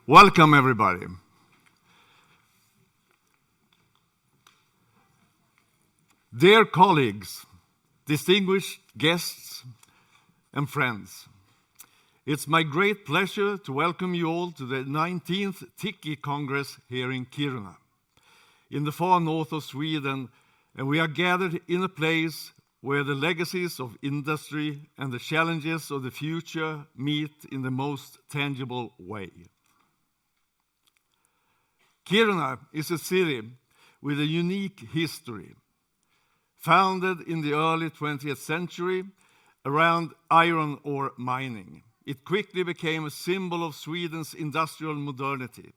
Welcome, everybody. Dear colleagues, distinguished guests, and friends, it's my great pleasure to welcome you all to the 19th TICCIH Congress here in Kiruna, in the far north of Sweden, and we are gathered in a place where the legacies of industry and the challenges of the future meet in the most tangible way. Kiruna is a city with a unique history. Founded in the early 20th century around iron ore mining, it quickly became a symbol of Sweden's industrial modernity.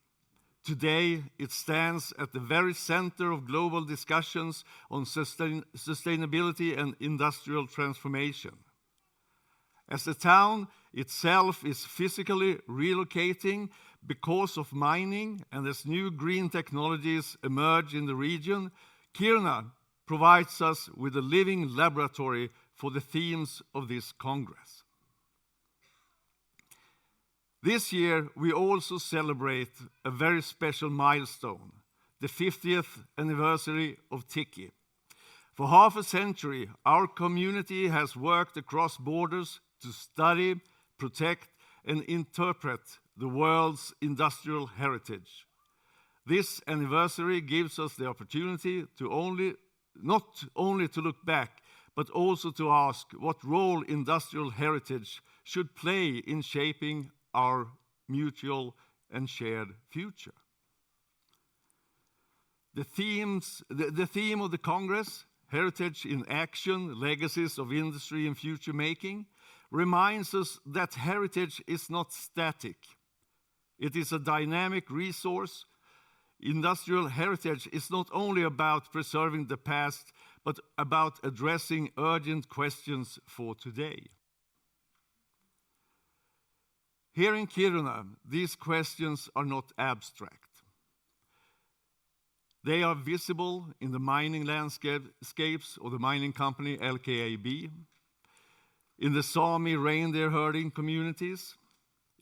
Today, it stands at the very center of global discussions on sustainability and industrial transformation. As the town itself is physically relocating because of mining and as new green technologies emerge in the region, Kiruna provides us with a living laboratory for the themes of this Congress. This year, we also celebrate a very special milestone, the 50th anniversary of TICCIH. For half a century, our community has worked across borders to study, protect, and interpret the world's industrial heritage. This anniversary gives us the opportunity to not only to look back, but also to ask what role industrial heritage should play in shaping our mutual and shared future. The theme of the Congress, Heritage in Action, Legacies of Industry and Future Making, reminds us that heritage is not static. It is a dynamic resource. Industrial heritage is not only about preserving the past, but about addressing urgent questions for today. Here in Kiruna, these questions are not abstract. They are visible in the mining landscapes of the mining company LKAB, in the Sami reindeer herding communities,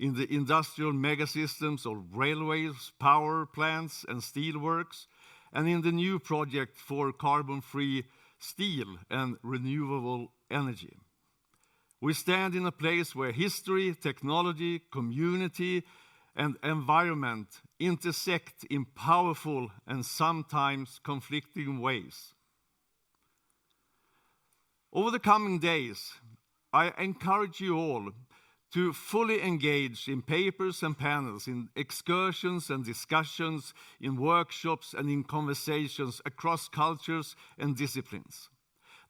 in the industrial megasystems of railways, power plants, and steelworks, and in the new project for carbon-free steel and renewable energy. We stand in a place where history, technology, community, and environment intersect in powerful and sometimes conflicting ways. Over the coming days, I encourage you all to fully engage in papers and panels, in excursions and discussions, in workshops and in conversations across cultures and disciplines.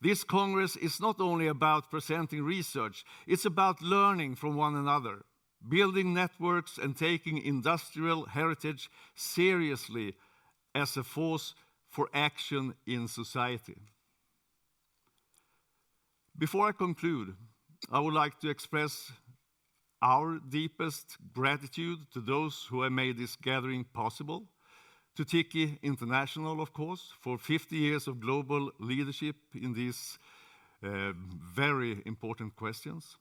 This Congress is not only about presenting research, it's about learning from one another, building networks and taking industrial heritage seriously as a force for action in society. Before I conclude, I would like to express our deepest gratitude to those who have made this gathering possible, to TICCIH International, of course, for 50 years of global leadership in these very important questions,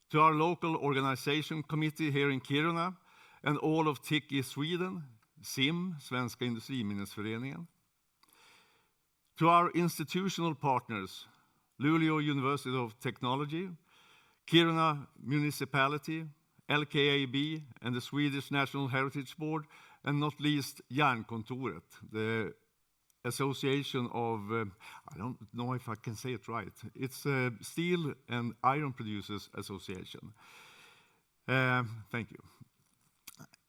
to our local organization committee here in Kiruna, and all of TICCIH Sweden, SIM, Svenska Industriminnesföreningen, to our institutional partners, Luleå University of Technology, Kiruna Municipality, LKAB, and the Swedish National Heritage Board, and not least Jernkontoret, the association of, I don't know if I can say it right, it's a Steel and Iron Producers Association. Thank you.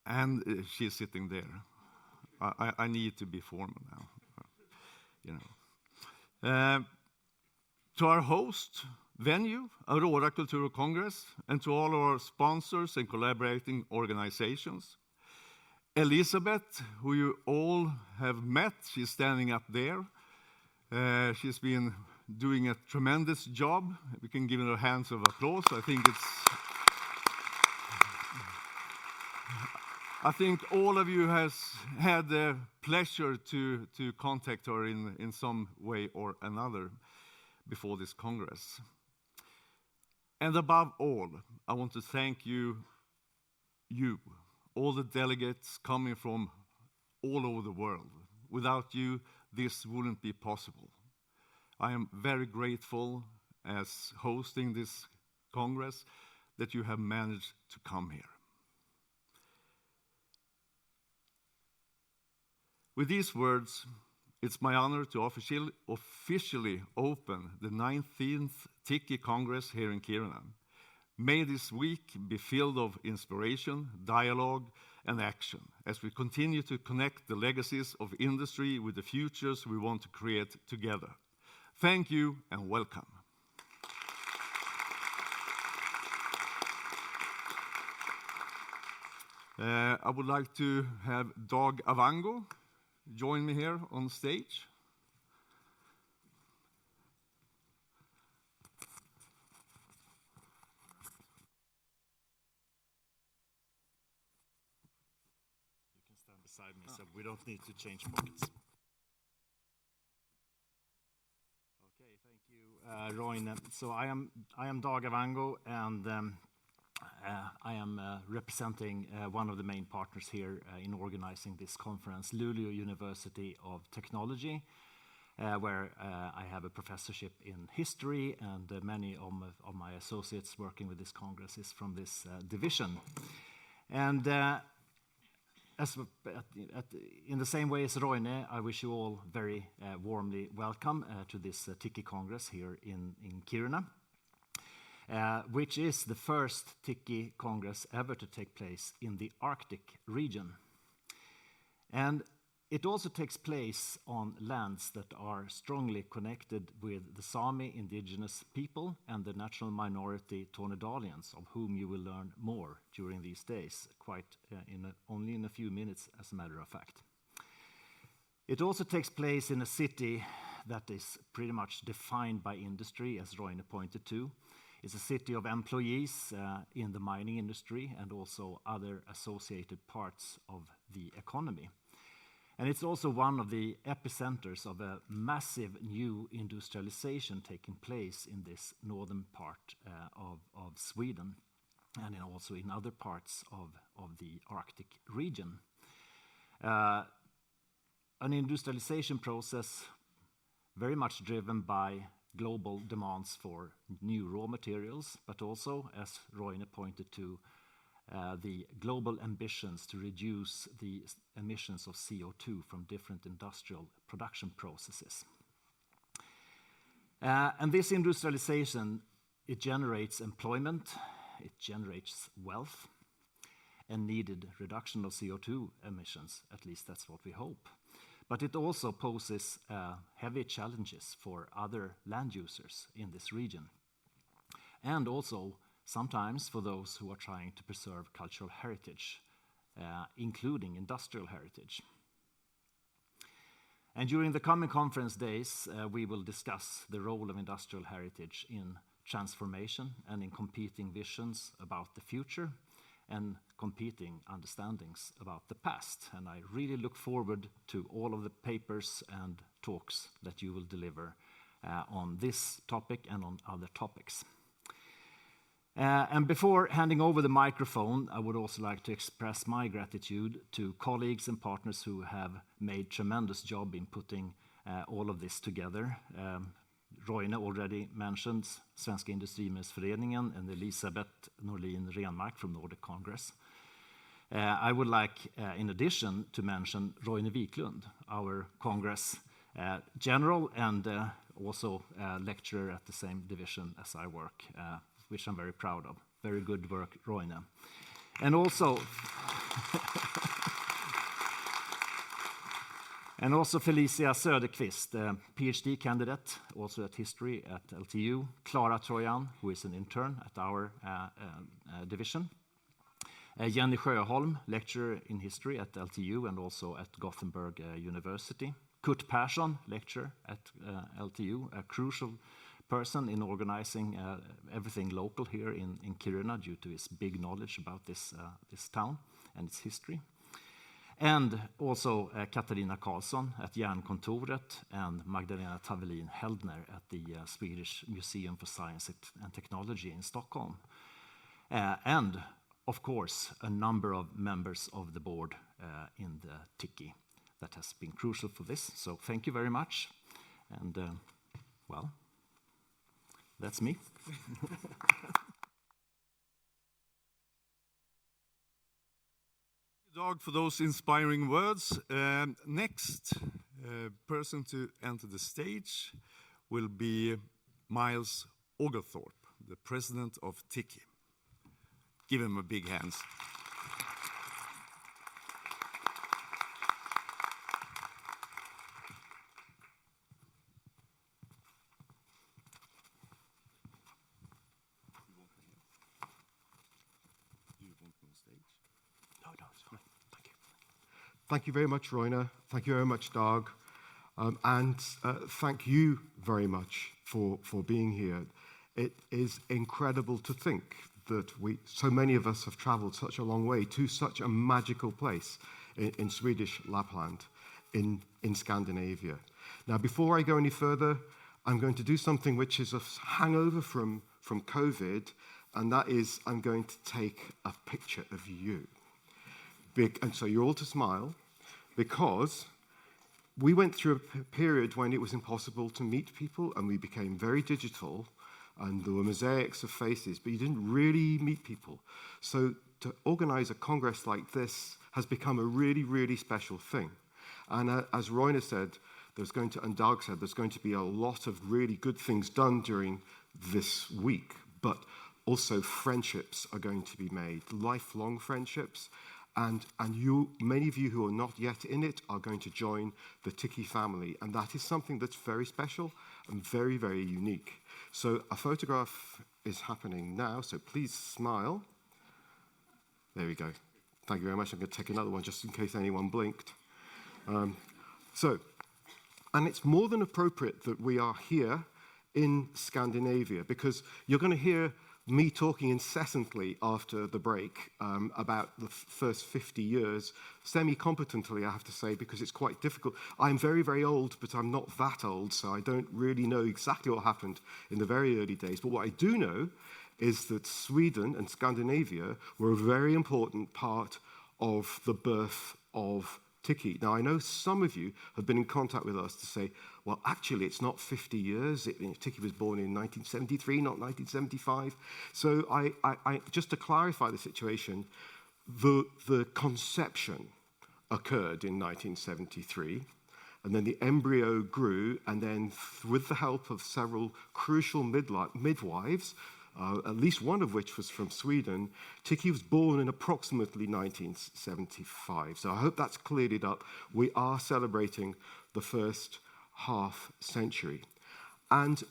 And she's sitting there. I need to be formal now. You know. To our host venue, Aurora Kultur Congress, and to all our sponsors and collaborating organizations. Elizabeth, who you all have met, she's standing up there. She's been doing a tremendous job. We can give her hands of applause. I think all of you has had the pleasure to contact her in some way or another before this Congress. And above all, I want to thank you, all the delegates coming from all over the world. Without you, this wouldn't be possible. I am very grateful as hosting this Congress that you have managed to come here. With these words, it's my honor to officially open the 19th TICCIH Congress here in Kiruna. May this week be filled of inspiration, dialogue, and action as we continue to connect the legacies of industry with the futures we want to create together. Thank you and welcome. I would like to have Dag Avango join me here on stage. You can stand beside me, so we don't need to change pockets. Okay, thank you, Roine. So I am Dag Avango, and I am representing one of the main partners here in organizing this conference, Luleå University of Technology, where I have a professorship in history, and many of my associates working with this congress is from this division. And in the same way as Roine, I wish you all very warmly welcome to this TICCIH Congress here in Kiruna. Which is the first TICCIH Congress ever to take place in the Arctic region. And it also takes place on lands that are strongly connected with the Sami indigenous people and the national minority Tornedalians, of whom you will learn more during these days, only in a few minutes, as a matter of fact. It also takes place in a city that is pretty much defined by industry, as Roine pointed to. It's a city of employees in the mining industry and also other associated parts of the economy. And it's also one of the epicenters of a massive new industrialization taking place in this northern part of Sweden and also in other parts of the Arctic region. An industrialization process very much driven by global demands for new raw materials, but also, as Roine pointed to, the global ambitions to reduce the emissions of CO2 from different industrial production processes. And this industrialization, it generates employment, it generates wealth, and needed reduction of CO2 emissions, at least that's what we hope. But it also poses heavy challenges for other land users in this region. And also, sometimes for those who are trying to preserve cultural heritage, including industrial heritage. And during the coming conference days, we will discuss the role of industrial heritage in transformation and in competing visions about the future and competing understandings about the past. And I really look forward to all of the papers and talks that you will deliver on this topic and on other topics. And before handing over the microphone, I would also like to express my gratitude to colleagues and partners who have made tremendous job in putting all of this together. Roine already mentioned Svenska Industrimästsföreningen and Elisabeth Norlin Renmark from Nordic Congress. I would like, in addition, to mention Roine Viklund, our Congress General and also lecturer at the same division as I work, which I'm very proud of. Very good work, Roine. And also, and also Felicia Söderqvist, PhD candidate, also at history at LTU. Clara Trojan, who is an intern at our division. Jenny Sjöholm, lecturer in history at LTU and also at Gothenburg University. Kurt Persson, lecturer at LTU, a crucial person in organizing everything local here in Kiruna due to his big knowledge about this town and its history. And also Catarina Karlsson at Jernkontoret and Magdalena Tavelin Heldner at the Swedish Museum for Science and Technology in Stockholm. And of course, a number of members of the board in the TICCIH that has been crucial for this. So thank you very much. And, well, that's me. Dag, for those inspiring words. Next person to enter the stage will be Miles Oglethorpe, the president of TICCIH. Give him a big hand. Thank you very much, Roine. Thank you very much, Dag. And thank you very much for being here. It is incredible to think that so many of us have traveled such a long way to such a magical place in Swedish Lapland, in Scandinavia. Now, before I go any further, I'm going to do something which is a hangover from COVID, and that is I'm going to take a picture of you. And so you're all to smile, because we went through a period when it was impossible to meet people, and we became very digital, and there were mosaics of faces, but you didn't really meet people. So to organize a congress like this has become a really, really special thing. And as Roine said, and Dag said, there's going to be a lot of really good things done during this week, but also friendships are going to be made, lifelong friendships. And many of you who are not yet in it are going to join the TICCIH family. And that is something that's very special and very, very unique. So a photograph is happening now, so please smile. There we go. Thank you very much. I'm going to take another one just in case anyone blinked. And it's more than appropriate that we are here in Scandinavia, because you're going to hear me talking incessantly after the break about the first 50 years, semi-competently, I have to say, because it's quite difficult. I'm very, very old, but I'm not that old, so I don't really know exactly what happened in the very early days. But what I do know is that Sweden and Scandinavia were a very important part of the birth of TICCIH. Now, I know some of you have been in contact with us to say, well, actually, it's not 50 years. TICCIH was born in 1973, not 1975. So just to clarify the situation, the conception occurred in 1973, and then the embryo grew, and then with the help of several crucial midwives, at least one of which was from Sweden, TICCIH was born in approximately 1975. So I hope that's cleared it up. We are celebrating the first half century. And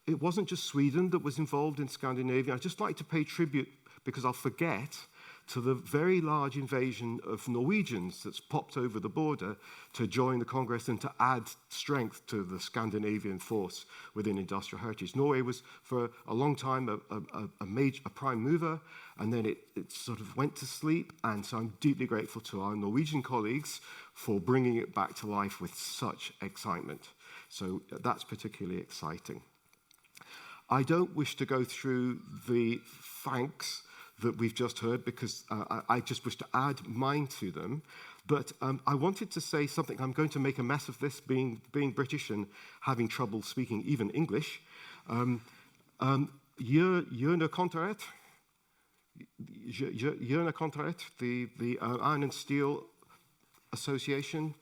it wasn't just Sweden that was involved in Scandinavia. I'd just like to pay tribute, because I'll forget, to the very large invasion of Norwegians that's popped over the border to join the Congress and to add strength to the Scandinavian force within industrial heritage. Norway was, for a long time, a prime mover, and then it sort of went to sleep, and so I'm deeply grateful to our Norwegian colleagues for bringing it back to life with such excitement. So that's particularly exciting. I don't wish to go through the thanks that we've just heard, because I just wish to add mine to them. But I wanted to say something. I'm going to make a mess of this, being British and having trouble speaking even English. Jernkontoret, the Iron and Steel Association.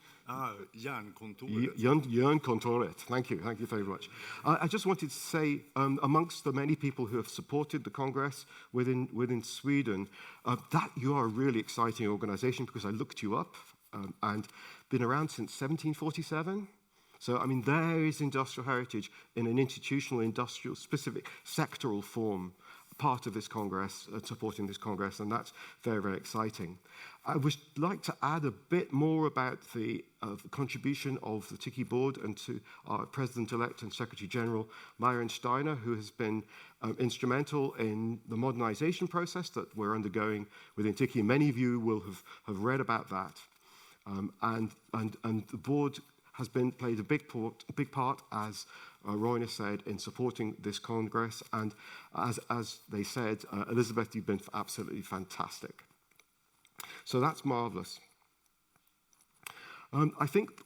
Jernkontoret. Jernkontoret. Thank you very much. I just wanted to say, amongst the many people who have supported the Congress within Sweden, that you are a really exciting organization, because I looked you up and been around since 1747. So, I mean, there is industrial heritage in an institutional, industrial, specific sectoral form, part of this Congress, supporting this Congress, and that's very, very exciting. I would like to add a bit more about the contribution of the TICCIH board and to our President-elect and Secretary-General, Marion Steiner, who has been instrumental in the modernization process that we're undergoing within TICCIH. Many of you will have read about that. And the board has played a big part as Roine said, in supporting this Congress. And as they said, Elizabeth, you've been absolutely fantastic. So that's marvelous. I think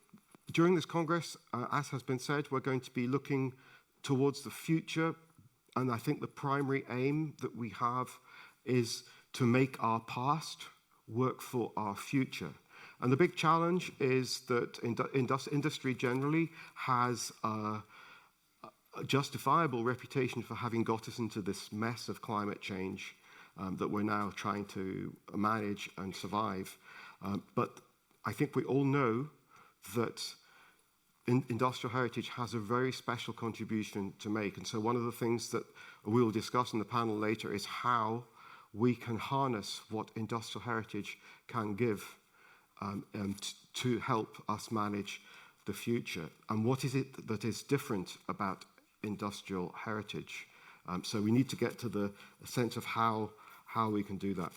during this Congress, as has been said, we're going to be looking towards the future. And I think the primary aim that we have is to make our past work for our future. And the big challenge is that industry generally has a justifiable reputation for having got us into this mess of climate change that we're now trying to manage and survive. But I think we all know that industrial heritage has a very special contribution to make. And so one of the things that we will discuss in the panel later is how we can harness what industrial heritage can give to help us manage the future. And what is it that is different about industrial heritage? So we need to get to the sense of how we can do that.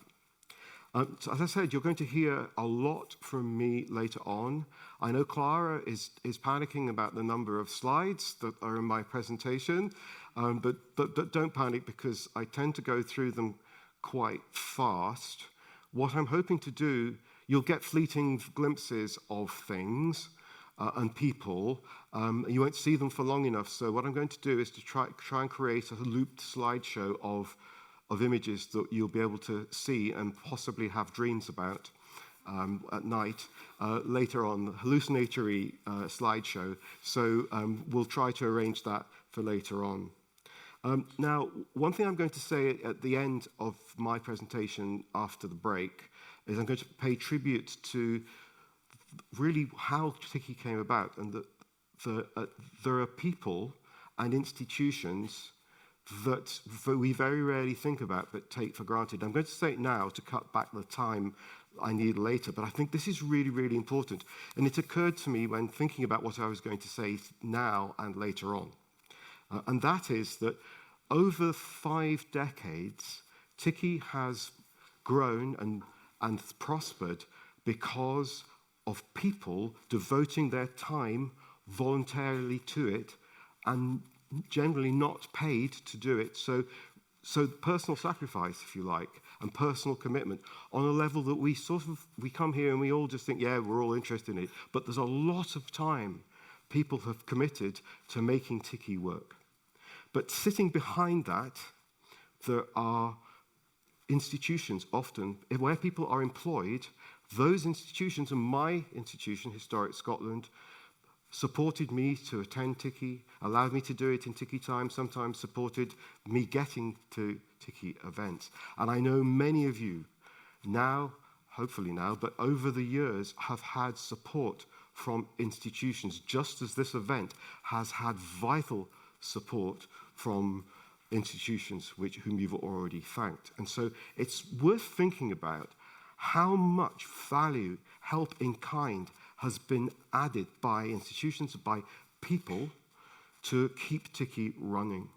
So as I said, you're going to hear a lot from me later on. I know Clara is panicking about the number of slides that are in my presentation, but don't panic, because I tend to go through them quite fast. What I'm hoping to do, you'll get fleeting glimpses of things and people. You won't see them for long enough. So what I'm going to do is to try and create a looped slideshow of images that you'll be able to see and possibly have dreams about at night later on, hallucinatory slideshow. So we'll try to arrange that for later on. Now, one thing I'm going to say at the end of my presentation after the break is I'm going to pay tribute to really how TICCIH came about, and that there are people and institutions that we very rarely think about but take for granted. I'm going to say it now to cut back the time I need later, but I think this is really, really important. And it occurred to me when thinking about what I was going to say now and later on. And that is that over 5 decades, TICCIH has grown and prospered because of people devoting their time voluntarily to it and generally not paid to do it. So personal sacrifice, if you like, and personal commitment on a level that we come here and we all just think, yeah, we're all interested in it. But there's a lot of time people have committed to making TICCIH work. But sitting behind that, there are institutions often where people are employed. Those institutions, and my institution, Historic Scotland, supported me to attend TICCIH, allowed me to do it in TICCIH time, sometimes supported me getting to TICCIH events. And I know many of you now, hopefully now, but over the years have had support from institutions, just as this event has had vital support from institutions whom you've already thanked. And so it's worth thinking about how much value, help in kind, has been added by institutions, by people, to keep TICCIH running.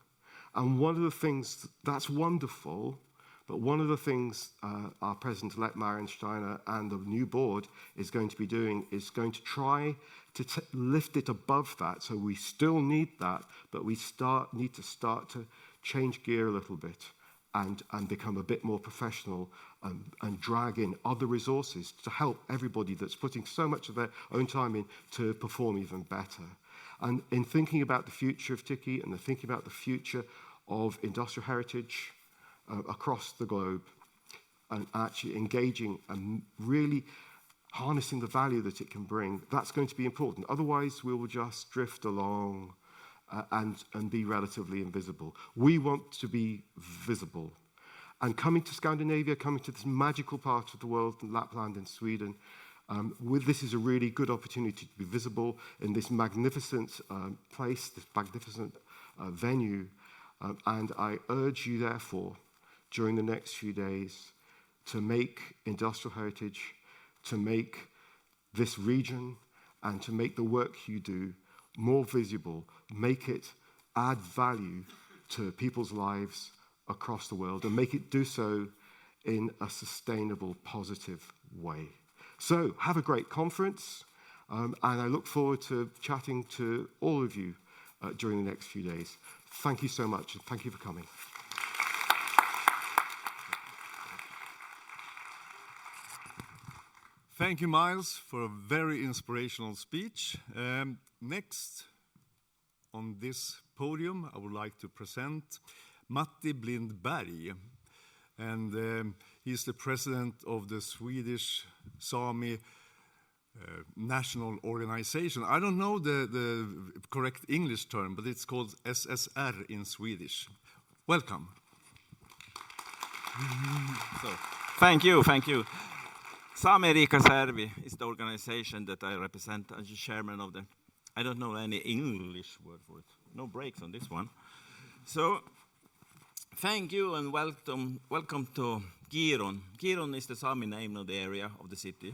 And one of the things, that's wonderful, but one of the things our President-elect Marion Steiner and the new board is going to be doing is going to try to lift it above that. So we still need that, but we need to start to change gear a little bit and become a bit more professional and drag in other resources to help everybody that's putting so much of their own time in to perform even better. And in thinking about the future of TICCIH and thinking about the future of industrial heritage across the globe, and actually engaging and really harnessing the value that it can bring, that's going to be important. Otherwise, we will just drift along and be relatively invisible. We want to be visible. And coming to Scandinavia, coming to this magical part of the world, Lapland and Sweden, this is a really good opportunity to be visible in this magnificent place, this magnificent venue. And I urge you, therefore, during the next few days, to make industrial heritage, to make this region, and to make the work you do more visible, make it add value to people's lives across the world, and make it do so in a sustainable, positive way. So have a great conference, and I look forward to chatting to all of you during the next few days. Thank you so much, and thank you for coming. Thank you, Miles, for a very inspirational speech. Next on this podium, I would like to present Matti Blind Berg. And he's the president of the Swedish Sami National Organization. I don't know the correct English term, but it's called SSR in Swedish. Welcome. So, thank you. Sami Riikaservi is the organization that I represent as the chairman of the, I don't know any English word for it. No breaks on this one. So, thank you and welcome to Kiruna. Kiruna is the Sami name of the area of the city.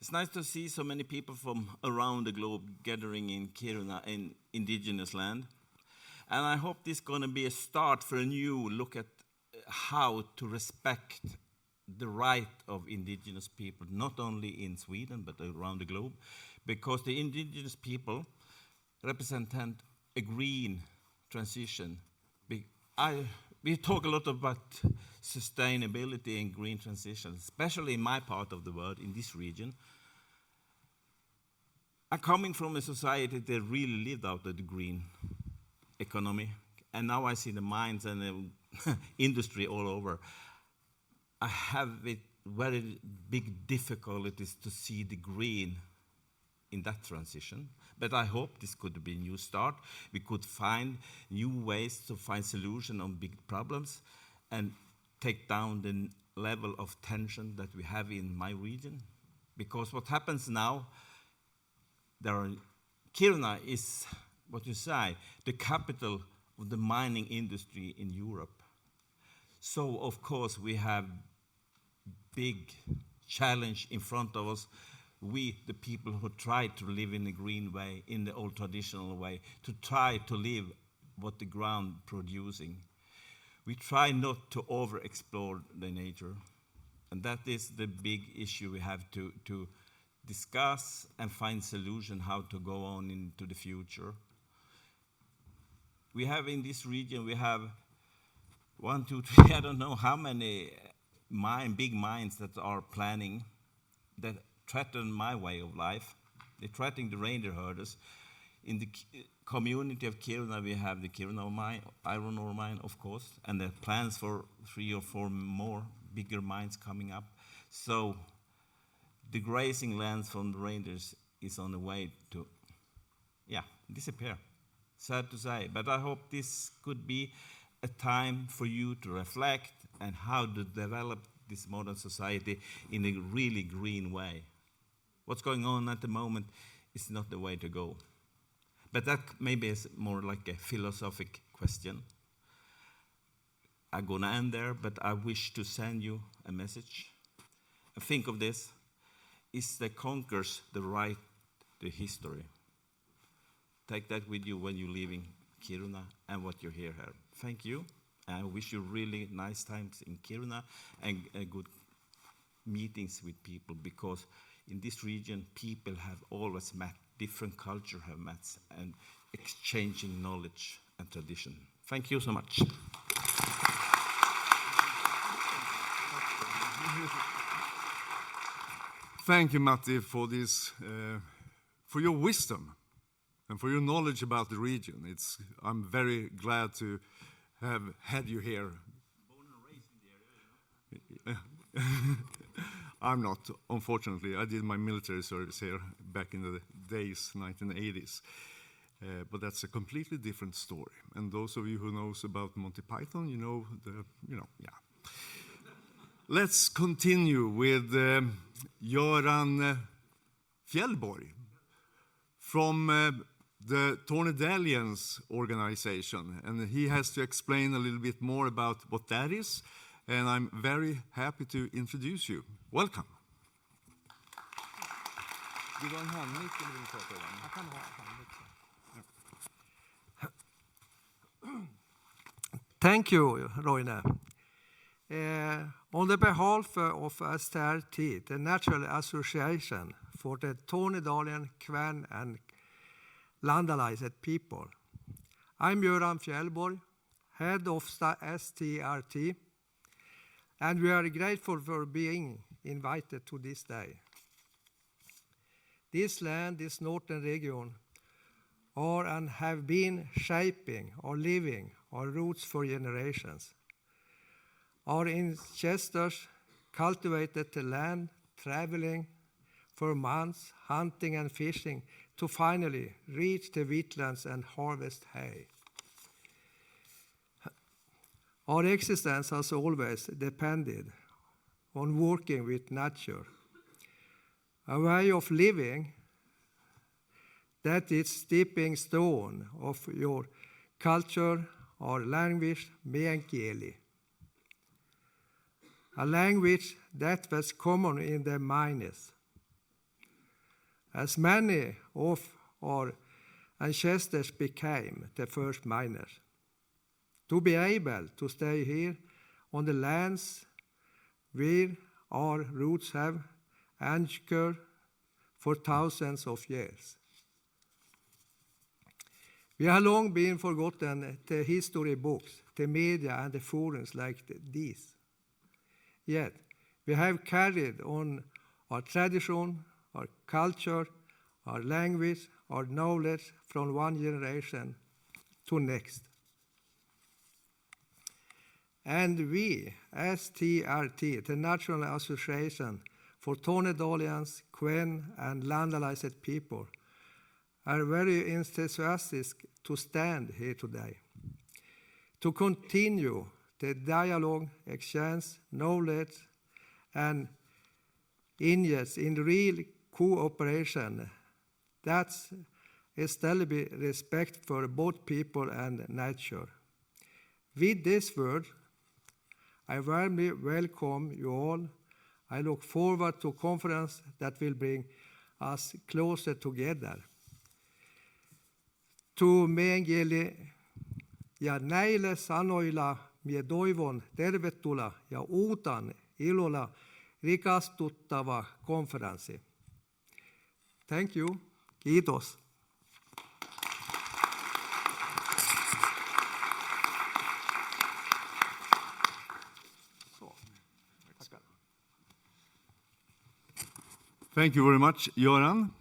It's nice to see so many people from around the globe gathering in Kiruna in indigenous land. And I hope this is going to be a start for a new look at how to respect the right of indigenous people, not only in Sweden, but around the globe, because the indigenous people represent a green transition. We talk a lot about sustainability and green transition, especially in my part of the world, in this region. I'm coming from a society that really lived out of the green economy, and now I see the mines and the industry all over. I have very big difficulties to see the green in that transition, but I hope this could be a new start. We could find new ways to find solutions on big problems and take down the level of tension that we have in my region. Because what happens now, Kiruna is, what you say, the capital of the mining industry in Europe. So, of course, we have big challenge in front of us. We, the people who try to live in a green way, in the old traditional way, to try to live what the ground producing. We try not to over-explore the nature. And that is the big issue we have to discuss and find solution how to go on into the future. We have in this region, we have 1, 2, 3, I don't know how many big mines that are planning that threaten my way of life. They're threatening the reindeer herders. In the community of Kiruna, we have the Kiruna mine, iron ore mine, of course, and there are plans for 3 or 4 more bigger mines coming up. So the grazing lands from the reindeers is on the way to, disappear. Sad to say, but I hope this could be a time for you to reflect and how to develop this modern society in a really green way. What's going on at the moment is not the way to go. But that maybe is more like a philosophic question. I'm going to end there, but I wish to send you a message. And think of this, is that conquers the right to history. Take that with you when you're leaving Kiruna and what you hear here. Thank you. I wish you really nice times in Kiruna and good meetings with people, because in this region, people have always met, different cultures have met, and exchanging knowledge and tradition. Thank you so much. Thank you, Matti, for this, for your wisdom and for your knowledge about the region. I'm very glad to have had you here. Born and raised in the area, you know? I'm not, unfortunately. I did my military service here back in the days, 1980s. But that's a completely different story. And those of you who knows about Monty Python, yeah. Let's continue with Göran Fjällborg from the Tornedalians organization. And he has to explain a little bit more about what that is. And I'm very happy to introduce you. Welcome. Thank you, Roine. On the behalf of TICCIH, the National Association for the Tornedalian Clan and Landalized people. I'm Göran Fjällborg, head of STRT, and we are grateful for being invited to this day. This land, this northern region, are and have been shaping or living our roots for generations. Our ancestors cultivated the land, traveling for months, hunting and fishing, to finally reach the wetlands and harvest hay. Our existence has always depended on working with nature, a way of living that is stepping stone of your culture or language, meänkieli. A language that was common in the mines. As many of our ancestors became the first miners. To be able to stay here on the lands where our roots have anchored for thousands of years. We have long been forgotten the history books, the media and the forums like these. Yet, we have carried on our tradition, our culture, our language, our knowledge from one generation to next. And we, STRT, the National Association for Tornedalians, Quen and Landalized people, are very enthusiastic to stand here today, to continue the dialogue, exchange, knowledge, and engage in real cooperation that establishes respect for both people and nature. With this word, I warmly welcome you all. I look forward to a conference that will bring us closer together. To meänkieli ja näille sanoilla mie toivon tervetuloa ja uutan ilolla rikastuttava konferenssi. Thank you. Kiitos. Thank you very much, Göran.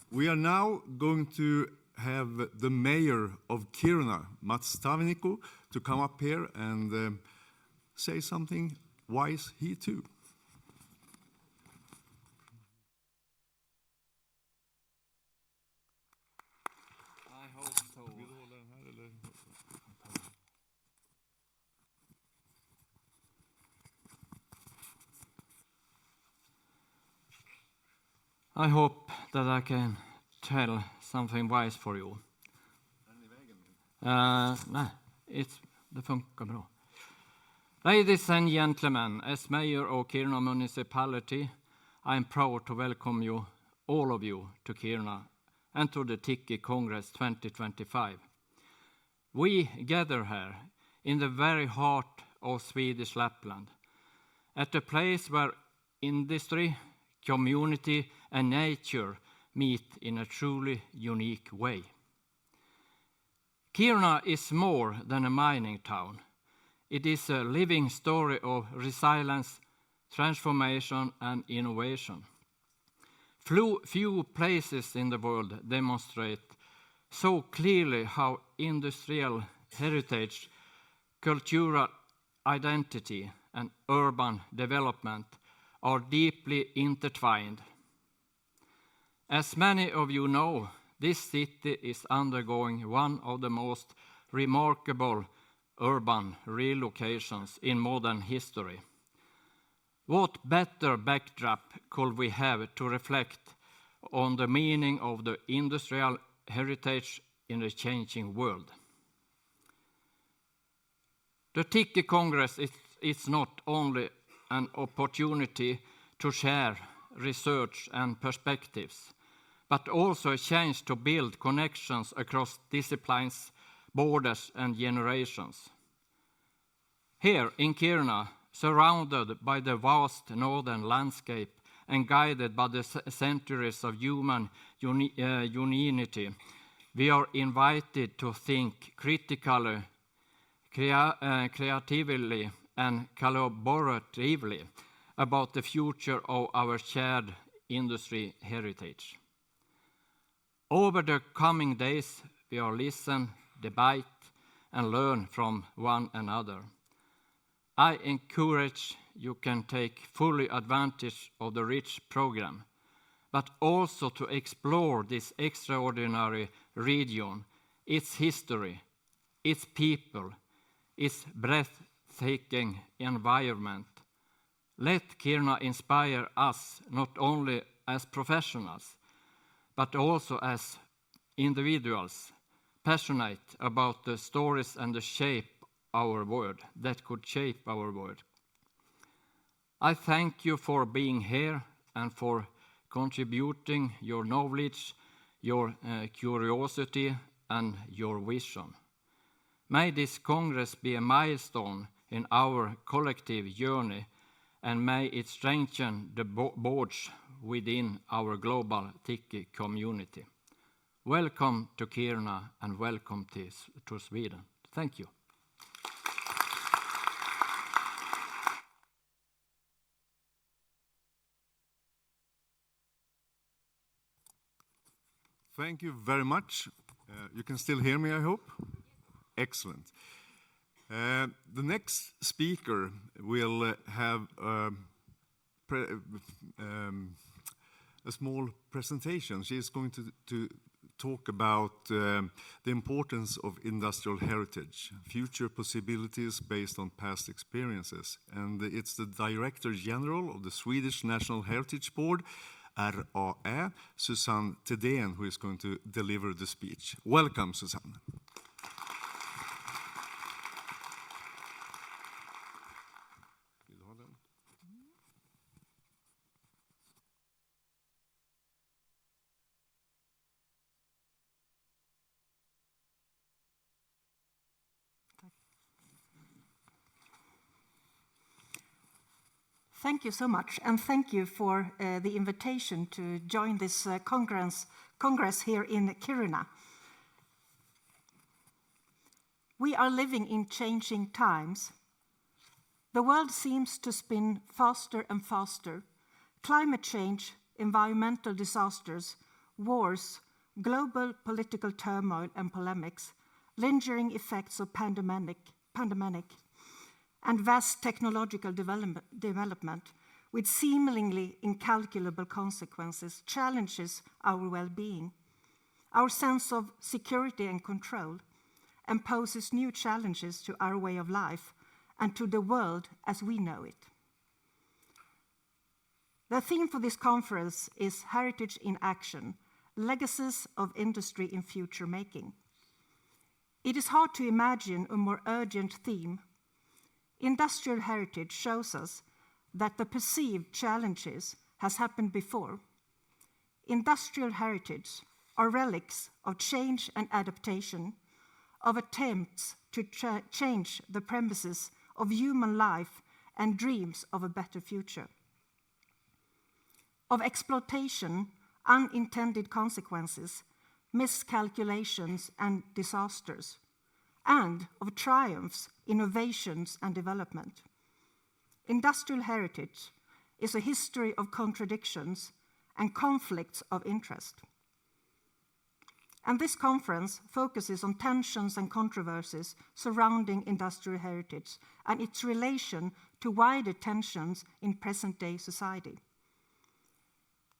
We are now going to have the mayor of Kiruna, Taaveniku, to come up here and say something wise he too. I hope so. I hope that I can tell something wise for you. Nej, det funkar bra. Ladies and gentlemen, as mayor of Kiruna municipality, I am proud to welcome you, all of you, to Kiruna and to the TICCIH Congress 2025. We gather here in the very heart of Swedish Lapland, at a place where industry, community and nature meet in a truly unique way. Kiruna is more than a mining town. It is a living story of resilience, transformation and innovation. Few places in the world demonstrate so clearly how industrial heritage, cultural identity and urban development are deeply intertwined. As many of you know, this city is undergoing one of the most remarkable urban relocations in modern history. What better backdrop could we have to reflect on the meaning of the industrial heritage in a changing world? The TICCIH Congress is not only an opportunity to share research and perspectives, but also a chance to build connections across disciplines, borders and generations. Here in Kiruna, surrounded by the vast northern landscape and guided by the centuries of human unity, we are invited to think critically, creatively, and collaboratively about the future of our shared industry heritage. Over the coming days, we will listen, debate, and learn from one another. I encourage you can take fully advantage of the rich program, but also to explore this extraordinary region, its history, its people, its breathtaking environment. Let Kiruna inspire us not only as professionals, but also as individuals, passionate about the stories and the shape our world, that could shape our world. I thank you for being here and for contributing your knowledge, your curiosity, and your vision. May this Congress be a milestone in our collective journey, and may it strengthen the bonds within our global TICCIH community. Welcome to Kiruna and welcome to Sweden. Thank you. Thank you very much. You can still hear me, I hope? Excellent. The next speaker will have a small presentation. She is going to talk about the importance of industrial heritage, future possibilities based on past experiences. And it's the Director General of the Swedish National Heritage Board, RAÄ, Susanne Thedéen, who is going to deliver the speech. Welcome, Susanne. Thank you so much, and thank you for the invitation to join this Congress here in Kiruna. We are living in changing times. The world seems to spin faster and faster. Climate change, environmental disasters, wars, global political turmoil and polemics, lingering effects of pandemic, and vast technological development with seemingly incalculable consequences challenges our well-being, our sense of security and control, and poses new challenges to our way of life and to the world as we know it. The theme for this conference is Heritage in Action, Legacies of Industry in Future Making. It is hard to imagine a more urgent theme. Industrial heritage shows us that the perceived challenges has happened before. Industrial heritage are relics of change and adaptation, of attempts to change the premises of human life and dreams of a better future, of exploitation, unintended consequences, miscalculations and disasters, and of triumphs, innovations, and development. Industrial heritage is a history of contradictions and conflicts of interest. And this conference focuses on tensions and controversies surrounding industrial heritage and its relation to wider tensions in present-day society.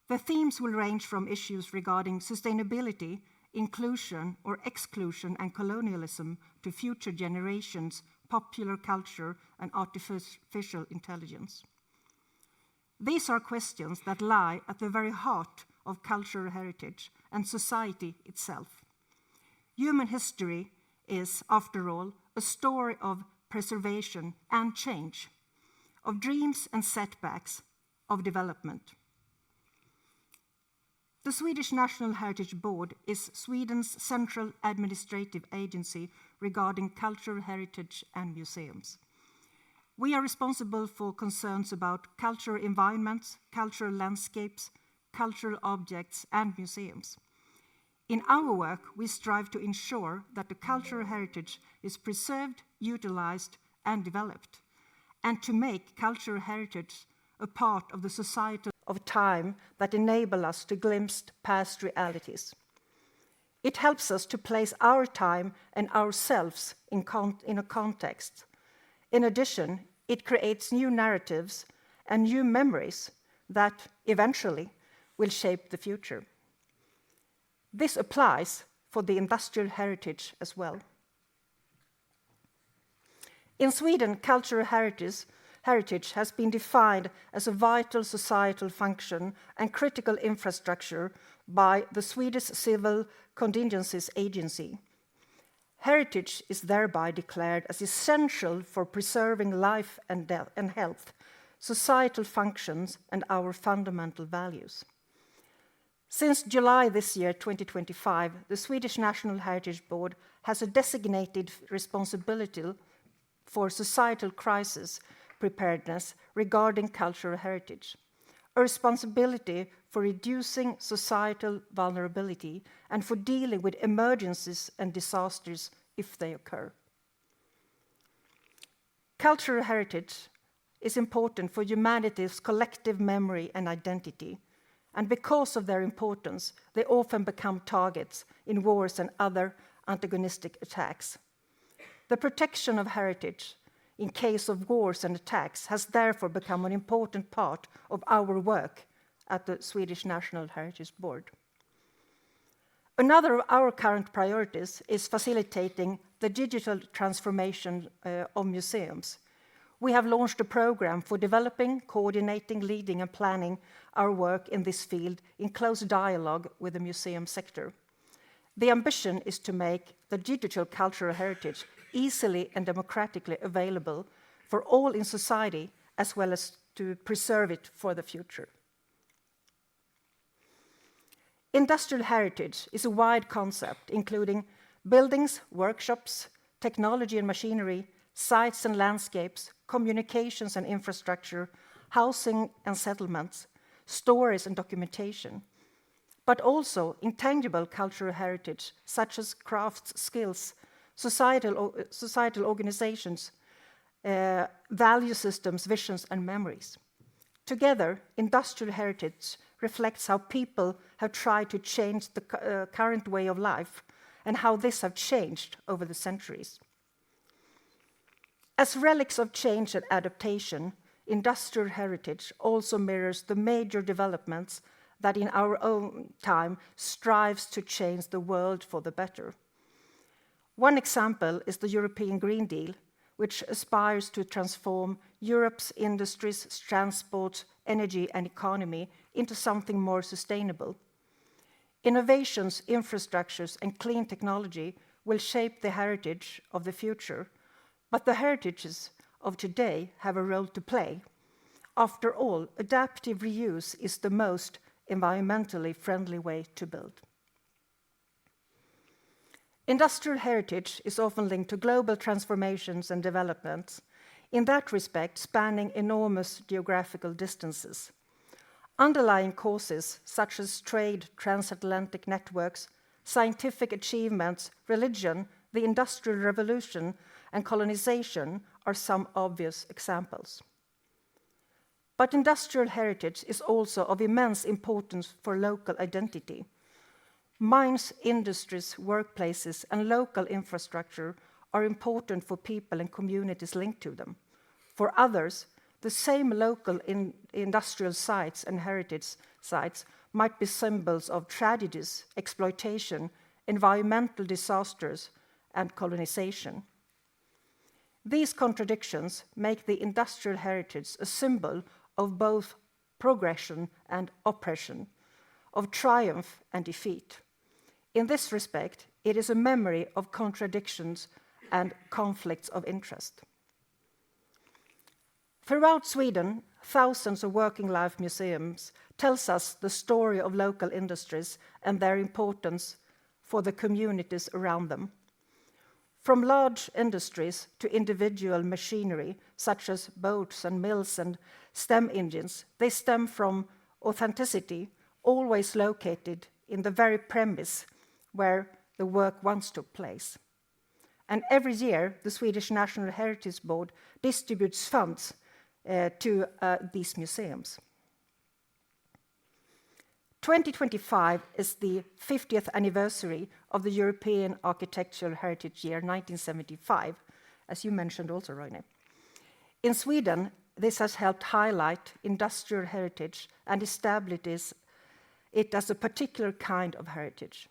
The themes will range from issues regarding sustainability, inclusion or exclusion and colonialism to future generations, popular culture, and artificial intelligence. These are questions that lie at the very heart of cultural heritage and society itself. Human history is, after all, a story of preservation and change, of dreams and setbacks, of development. The Swedish National Heritage Board is Sweden's central administrative agency regarding cultural heritage and museums. We are responsible for concerns about cultural environments, cultural landscapes, cultural objects, and museums. In our work, we strive to ensure that the cultural heritage is preserved, utilized, and developed, and to make cultural heritage a part of the society of time that enable us to glimpse past realities. It helps us to place our time and ourselves in a context. In addition, it creates new narratives and new memories that eventually will shape the future. This applies for the industrial heritage as well. In Sweden, cultural heritage has been defined as a vital societal function and critical infrastructure by the Swedish Civil Contingencies Agency. Heritage is thereby declared as essential for preserving life and health, societal functions, and our fundamental values. Since July this year, 2025, the Swedish National Heritage Board has a designated responsibility for societal crisis preparedness regarding cultural heritage, a responsibility for reducing societal vulnerability and for dealing with emergencies and disasters if they occur. Cultural heritage is important for humanity's collective memory and identity, and because of their importance, they often become targets in wars and other antagonistic attacks. The protection of heritage in case of wars and attacks has therefore become an important part of our work at the Swedish National Heritage Board. Another of our current priorities is facilitating the digital transformation of museums. We have launched a program for developing, coordinating, leading, and planning our work in this field in close dialogue with the museum sector. The ambition is to make the digital cultural heritage easily and democratically available for all in society, as well as to preserve it for the future. Industrial heritage is a wide concept, including buildings, workshops, technology and machinery, sites and landscapes, communications and infrastructure, housing and settlements, stories and documentation, but also intangible cultural heritage, such as crafts, skills, societal organizations, value systems, visions, and memories. Together, industrial heritage reflects how people have tried to change the current way of life and how this have changed over the centuries. As relics of change and adaptation, industrial heritage also mirrors the major developments that in our own time strives to change the world for the better. One example is the European Green Deal, which aspires to transform Europe's industries, transport, energy, and economy into something more sustainable. Innovations, infrastructures, and clean technology will shape the heritage of the future, but the heritages of today have a role to play. After all, adaptive reuse is the most environmentally friendly way to build. Industrial heritage is often linked to global transformations and developments, in that respect spanning enormous geographical distances. Underlying causes such as trade, transatlantic networks, scientific achievements, religion, the Industrial Revolution, and colonization are some obvious examples. But industrial heritage is also of immense importance for local identity. Mines, industries, workplaces, and local infrastructure are important for people and communities linked to them. For others, the same local industrial sites and heritage sites might be symbols of tragedies, exploitation, environmental disasters, and colonization. These contradictions make the industrial heritage a symbol of both progression and oppression, of triumph and defeat. In this respect, it is a memory of contradictions and conflicts of interest. Throughout Sweden, thousands of working life museums tells us the story of local industries and their importance for the communities around them. From large industries to individual machinery, such as boats and mills and steam engines, they stem from authenticity, always located in the very premise where the work once took place. And every year, the Swedish National Heritage Board distributes funds to these museums. 2025 is the 50th anniversary of the European Architectural Heritage Year 1975, as you mentioned also, Roine. In Sweden, this has helped highlight industrial heritage and establishes it as a particular kind of heritage.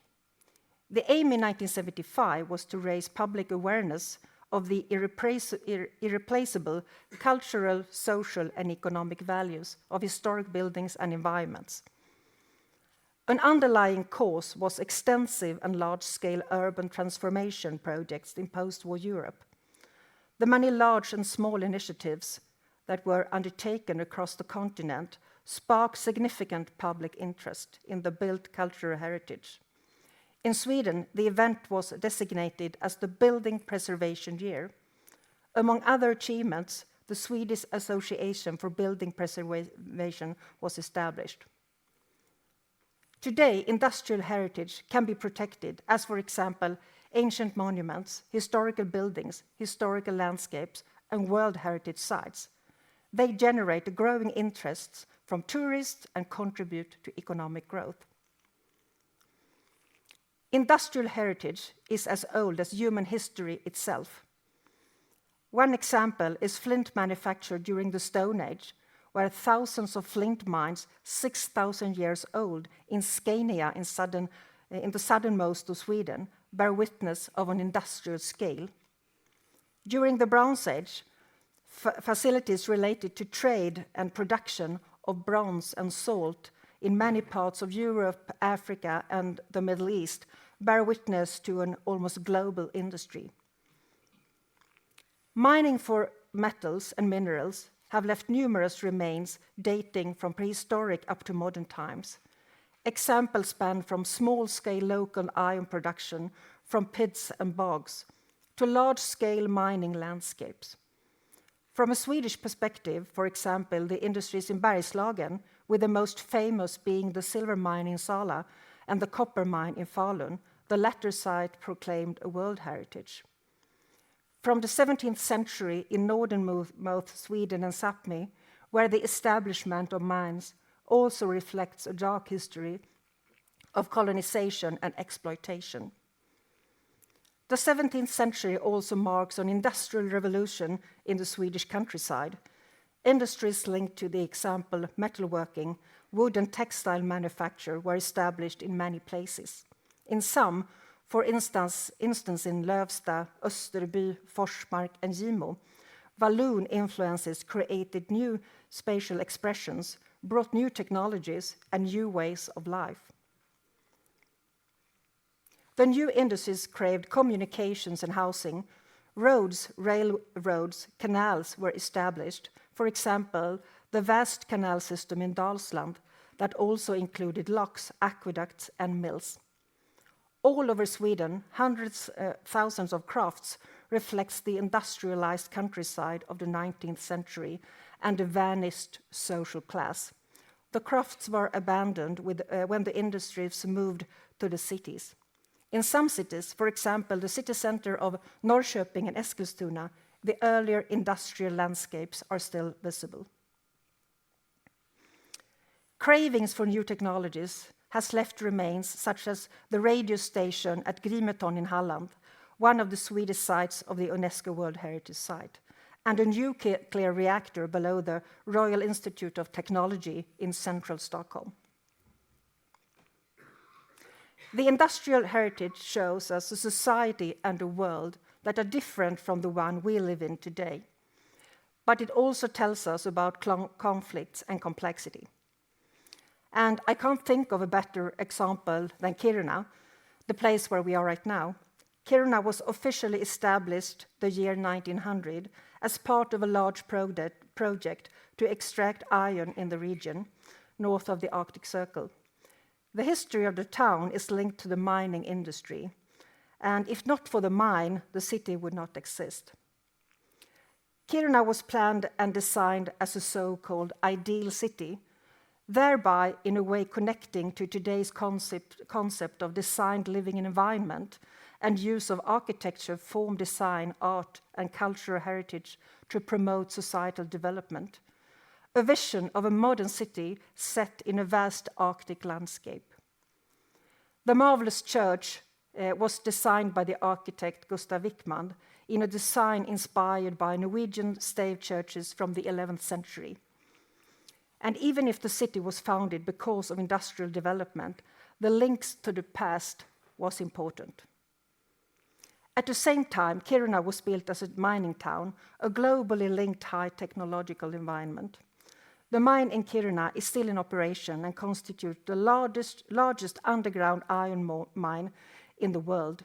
The aim in 1975 was to raise public awareness of the irreplaceable cultural, social, and economic values of historic buildings and environments. An underlying cause was extensive and large-scale urban transformation projects in post-war Europe. The many large and small initiatives that were undertaken across the continent sparked significant public interest in the built cultural heritage. In Sweden, the event was designated as the Building Preservation Year. Among other achievements, the Swedish Association for Building Preservation was established. Today, industrial heritage can be protected as, for example, ancient monuments, historical buildings, historical landscapes, and World Heritage sites. They generate a growing interest from tourists and contribute to economic growth. Industrial heritage is as old as human history itself. One example is flint manufacture during the Stone Age, where thousands of flint mines, 6,000 years old, in Scania in the southernmost of Sweden, bear witness of an industrial scale. During the Bronze Age, facilities related to trade and production of bronze and salt in many parts of Europe, Africa, and the Middle East bear witness to an almost global industry. Mining for metals and minerals have left numerous remains dating from prehistoric up to modern times. Examples span from small-scale local iron production from pits and bogs to large-scale mining landscapes. From a Swedish perspective, for example, the industries in Bergslagen, with the most famous being the silver mine in Sala and the copper mine in Falun, the latter site proclaimed a World Heritage. From the 17th century in northernmost Sweden and Sápmi, where the establishment of mines also reflects a dark history of colonization and exploitation. The 17th century also marks an industrial revolution in the Swedish countryside. Industries linked to the example metalworking, wood and textile manufacture were established in many places. In some, for instance in Lövsta, Österby, Forsmark, and Gimo, Walloon influences created new spatial expressions, brought new technologies and new ways of life. The new industries craved communications and housing. Roads, railroads, canals were established. For example, the vast canal system in Dalsland that also included locks, aqueducts, and mills. All over Sweden, hundreds, thousands of crafts reflects the industrialized countryside of the 19th century and the vanished social class. The crafts were abandoned when the industries moved to the cities. In some cities, for example, the city center of Norrköping and Eskilstuna, the earlier industrial landscapes are still visible. Cravings for new technologies has left remains such as the radio station at Grimeton in Halland, one of the Swedish sites of the UNESCO World Heritage Site, and a nuclear reactor below the Royal Institute of Technology in central Stockholm. The industrial heritage shows us a society and a world that are different from the one we live in today, but it also tells us about conflicts and complexity. And I can't think of a better example than Kiruna, the place where we are right now. Kiruna was officially established the year 1900 as part of a large project to extract iron in the region north of the Arctic Circle. The history of the town is linked to the mining industry, and if not for the mine, the city would not exist. Kiruna was planned and designed as a so-called ideal city, thereby in a way connecting to today's concept of designed living environment and use of architecture, form, design, art, and cultural heritage to promote societal development. A vision of a modern city set in a vast Arctic landscape. The marvelous church was designed by the architect Gustav Wickman in a design inspired by Norwegian stave churches from the 11th century. And even if the city was founded because of industrial development, the links to the past was important. At the same time, Kiruna was built as a mining town, a globally linked high technological environment. The mine in Kiruna is still in operation and constitutes the largest underground iron mine in the world.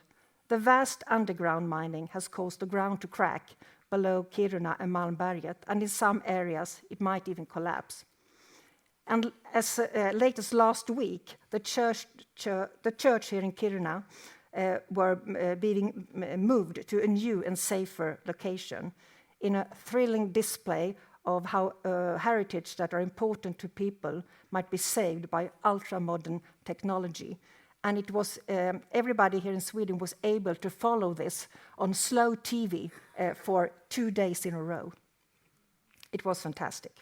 The vast underground mining has caused the ground to crack below Kiruna and Malmberget, and in some areas it might even collapse. And as late as last week, the church here in Kiruna were being moved to a new and safer location in a thrilling display of how heritage that are important to people might be saved by ultra-modern technology. And it was everybody here in Sweden was able to follow this on slow TV for 2 days in a row. It was fantastic.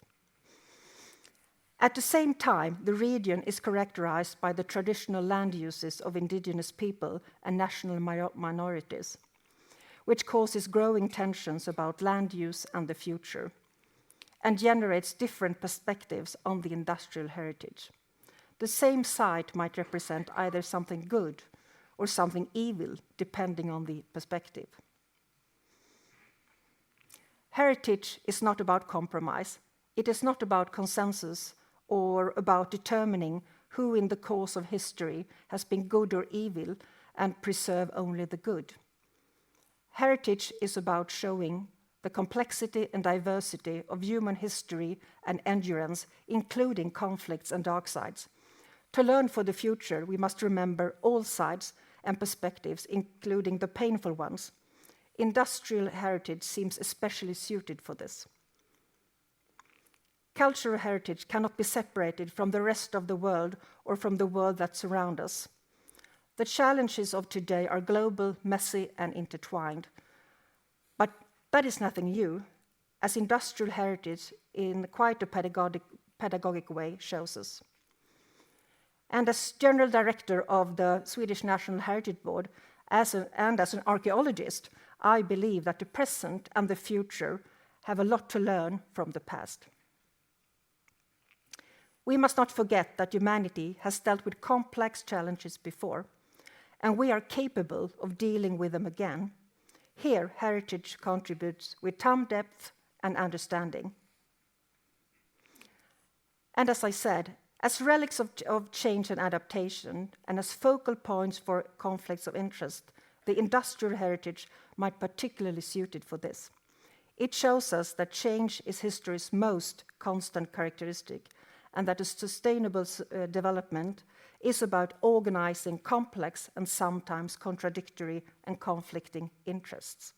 At the same time, the region is characterized by the traditional land uses of indigenous people and national minorities, which causes growing tensions about land use and the future, and generates different perspectives on the industrial heritage. The same site might represent either something good or something evil, depending on the perspective. Heritage is not about compromise. It is not about consensus or about determining who in the course of history has been good or evil and preserve only the good. Heritage is about showing the complexity and diversity of human history and endurance, including conflicts and dark sides. To learn for the future, we must remember all sides and perspectives, including the painful ones. Industrial heritage seems especially suited for this. Cultural heritage cannot be separated from the rest of the world or from the world that surrounds us. The challenges of today are global, messy, and intertwined. But that is nothing new, as industrial heritage in quite a pedagogic way shows us. And as General Director of the Swedish National Heritage Board, and as an archaeologist, I believe that the present and the future have a lot to learn from the past. We must not forget that humanity has dealt with complex challenges before, and we are capable of dealing with them again. Here, heritage contributes with some depth and understanding. And as I said, as relics of change and adaptation, and as focal points for conflicts of interest, the industrial heritage might particularly suited for this. It shows us that change is history's most constant characteristic, and that a sustainable development is about organizing complex and sometimes contradictory and conflicting interests.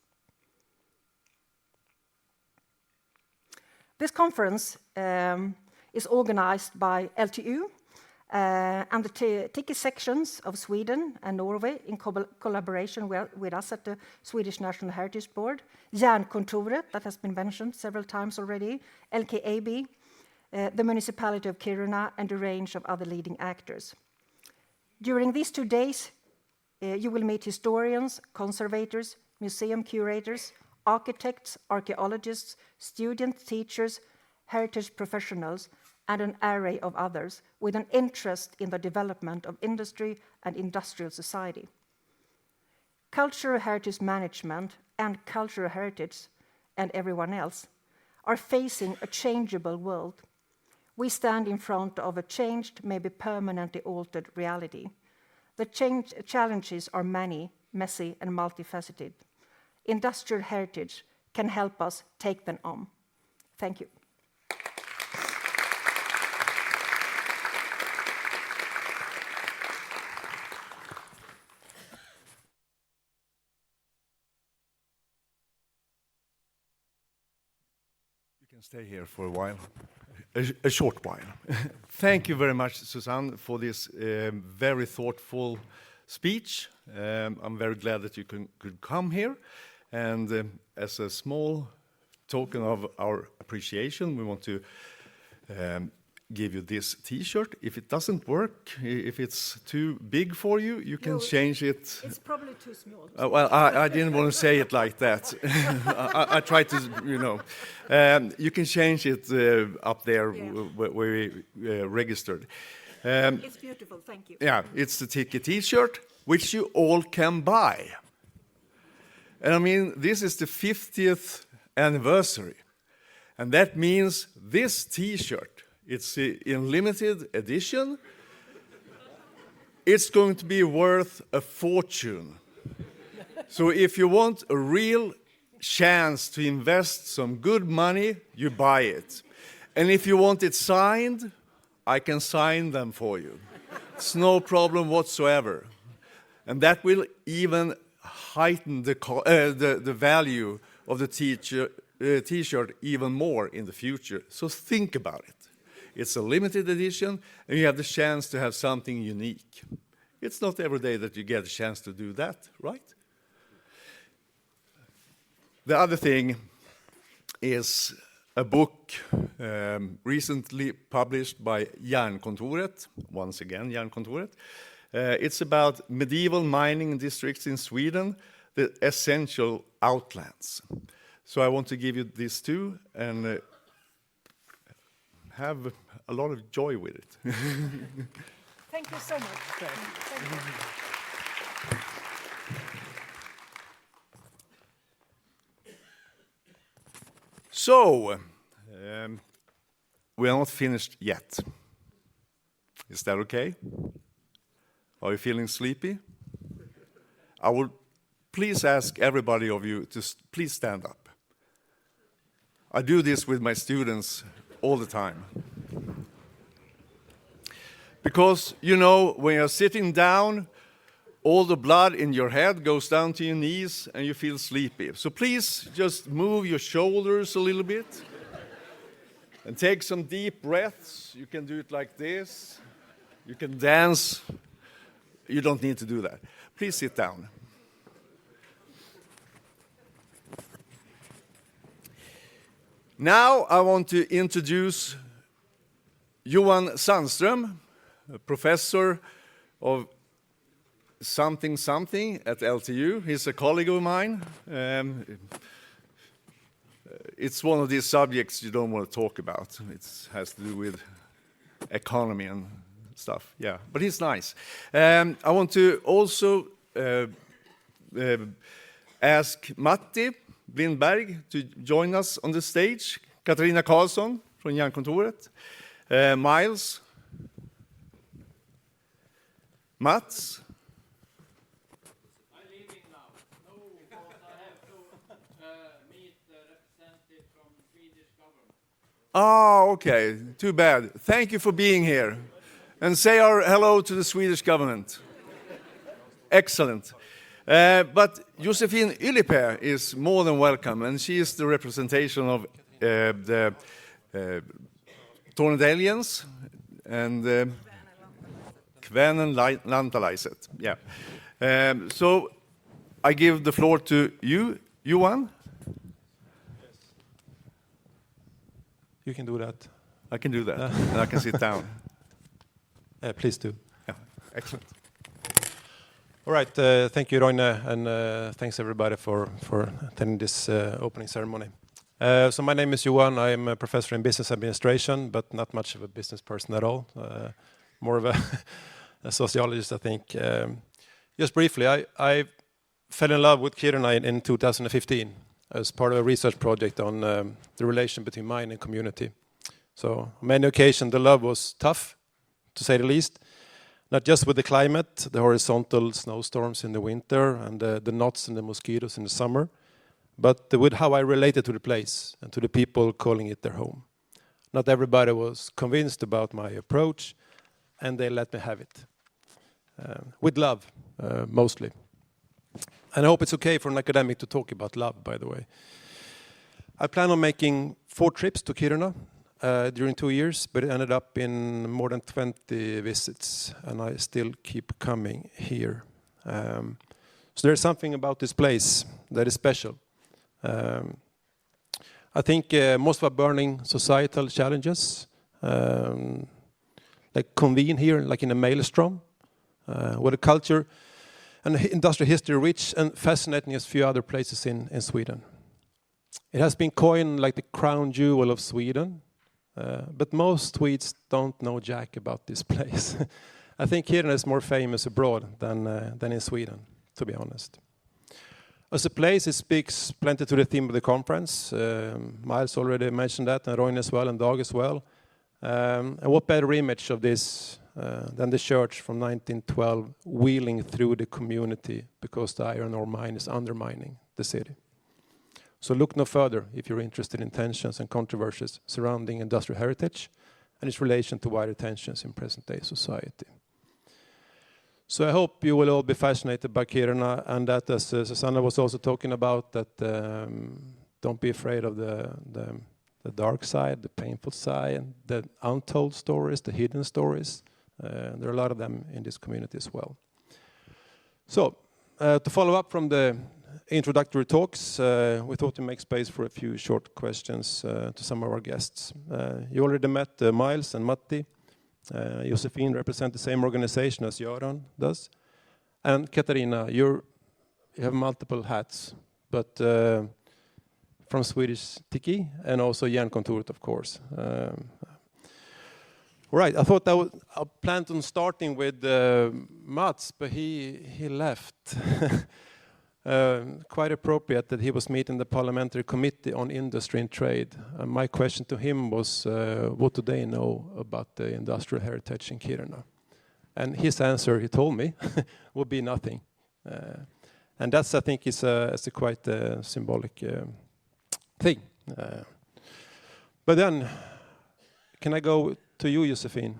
This conference is organized by LTU and the TICCIH sections of Sweden and Norway in collaboration with us at the Swedish National Heritage Board, Jernkontoret, that has been mentioned several times already, LKAB, the municipality of Kiruna, and a range of other leading actors. During these 2 days, you will meet historians, conservators, museum curators, architects, archaeologists, students, teachers, heritage professionals, and an array of others with an interest in the development of industry and industrial society. Cultural heritage management and cultural heritage, and everyone else, are facing a changeable world. We stand in front of a changed, maybe permanently altered reality. The challenges are many, messy, and multifaceted. Industrial heritage can help us take them on. Thank you. Stay here for a while, a short while. Thank you very much, Susanne, for this very thoughtful speech. I'm very glad that you could come here. And as a small token of our appreciation, we want to give you this T-shirt. If it doesn't work, if it's too big for you, you can change it. It's probably too small. Well, I didn't want to say it like that. I tried to, you know. You can change it up there where we registered. It's beautiful, thank you. Yeah, it's the TICCIH T-shirt, which you all can buy. And I mean, this is the 50th anniversary. And that means this T-shirt, it's in limited edition. It's going to be worth a fortune. So if you want a real chance to invest some good money, you buy it. And if you want it signed, I can sign them for you. It's no problem whatsoever. And that will even heighten the value of the T-shirt even more in the future. So think about it. It's a limited edition, and you have the chance to have something unique. It's not every day that you get a chance to do that, right? The other thing is a book recently published by Jernkontoret, once again Jernkontoret. It's about medieval mining districts in Sweden, the essential outlands. So I want to give you this too, and have a lot of joy with it. Thank you so much. Thank you. So, we are not finished yet. Is that okay? Are you feeling sleepy? I will please ask everybody of you to please stand up. I do this with my students all the time. Because, you know, when you're sitting down, all the blood in your head goes down to your knees and you feel sleepy. So please just move your shoulders a little bit and take some deep breaths. You can do it like this. You can dance. You don't need to do that. Please sit down. Now I want to introduce Johan Sandström, a professor of something at LTU. He's a colleague of mine. It's one of these subjects you don't want to talk about. It has to do with economy and stuff. Yeah, but he's nice. I want to also ask Matti Blind Berg to join us on the stage. Catarina Karlsson from Jernkontoret. Miles. Mats. I'm leaving now. No, because I have to meet the representative from Swedish government. Oh, okay. Too bad. Thank you for being here. And say our hello to the Swedish government. Excellent. But Josephine Ylipää is more than welcome, and she is the representation of the Tornedalians and Kvenenlantalaiset. Yeah. So I give the floor to you, Johan. You can do that. I can do that, and I can sit down. Please do. Yeah, excellent. All right, thank you, Roine, and thanks everybody for attending this opening ceremony. So my name is Johan. I am a professor in business administration, but not much of a business person at all. More of a sociologist, I think. Just briefly, I fell in love with Kiruna in 2015 as part of a research project on the relation between mine and community. So on many occasions, the love was tough, to say the least. Not just with the climate, the horizontal snowstorms in the winter and the knots and the mosquitoes in the summer, but with how I related to the place and to the people calling it their home. Not everybody was convinced about my approach, and they let me have it. With love, mostly. And I hope it's okay for an academic to talk about love, by the way. I plan on making 4 trips to Kiruna during 2 years, but it ended up in more than 20 visits, and I still keep coming here. So there's something about this place that is special. I think most of our burning societal challenges like convene here, like in a maelstrom, with a culture and industrial history rich and fascinating as few other places in Sweden. It has been coined like the crown jewel of Sweden, but most Swedes don't know jack about this place. I think Kiruna is more famous abroad than in Sweden, to be honest. As a place, it speaks plenty to the theme of the conference. Miles already mentioned that, and Roine as well, and Dag as well. And what better image of this than the church from 1912 wheeling through the community because the iron ore mine is undermining the city. So look no further if you're interested in tensions and controversies surrounding industrial heritage and its relation to wider tensions in present-day society. So I hope you will all be fascinated by Kiruna, and that, as Susanne was also talking about, that don't be afraid of the dark side, the painful side, and the untold stories, the hidden stories. There are a lot of them in this community as well. So, to follow up from the introductory talks, we thought to make space for a few short questions to some of our guests. You already met Miles and Matti. Josephine represents the same organization as Göran does. And Catarina, you have multiple hats, but from Swedish TICCIH and also Jernkontoret, of course. Right, I thought I planned on starting with Mats, but he left. Quite appropriate that he was meeting the parliamentary committee on industry and trade. My question to him was, what do they know about the industrial heritage in Kiruna? And his answer, he told me, would be nothing. And that's, I think, is a quite symbolic thing. But then, can I go to you, Josephine?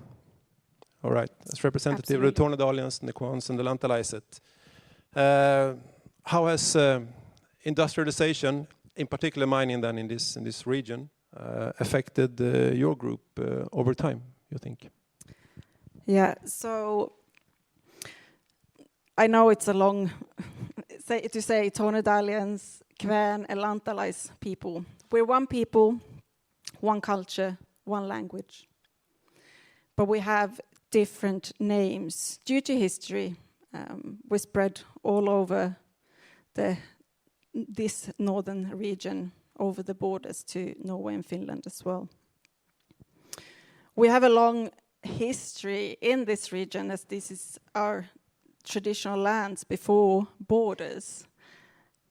All right, as representative of the Tornedalians, the Kwans, and the Lantalaiset. How has industrialization, in particular mining then in this region, affected your group over time, you think? Yeah, so I know it's a long to say Tornedalians, Kven, and Lantalais people. We're one people, one culture, one language. But we have different names. Due to history, we spread all over this northern region, over the borders to Norway and Finland as well. We have a long history in this region, as this is our traditional lands before borders.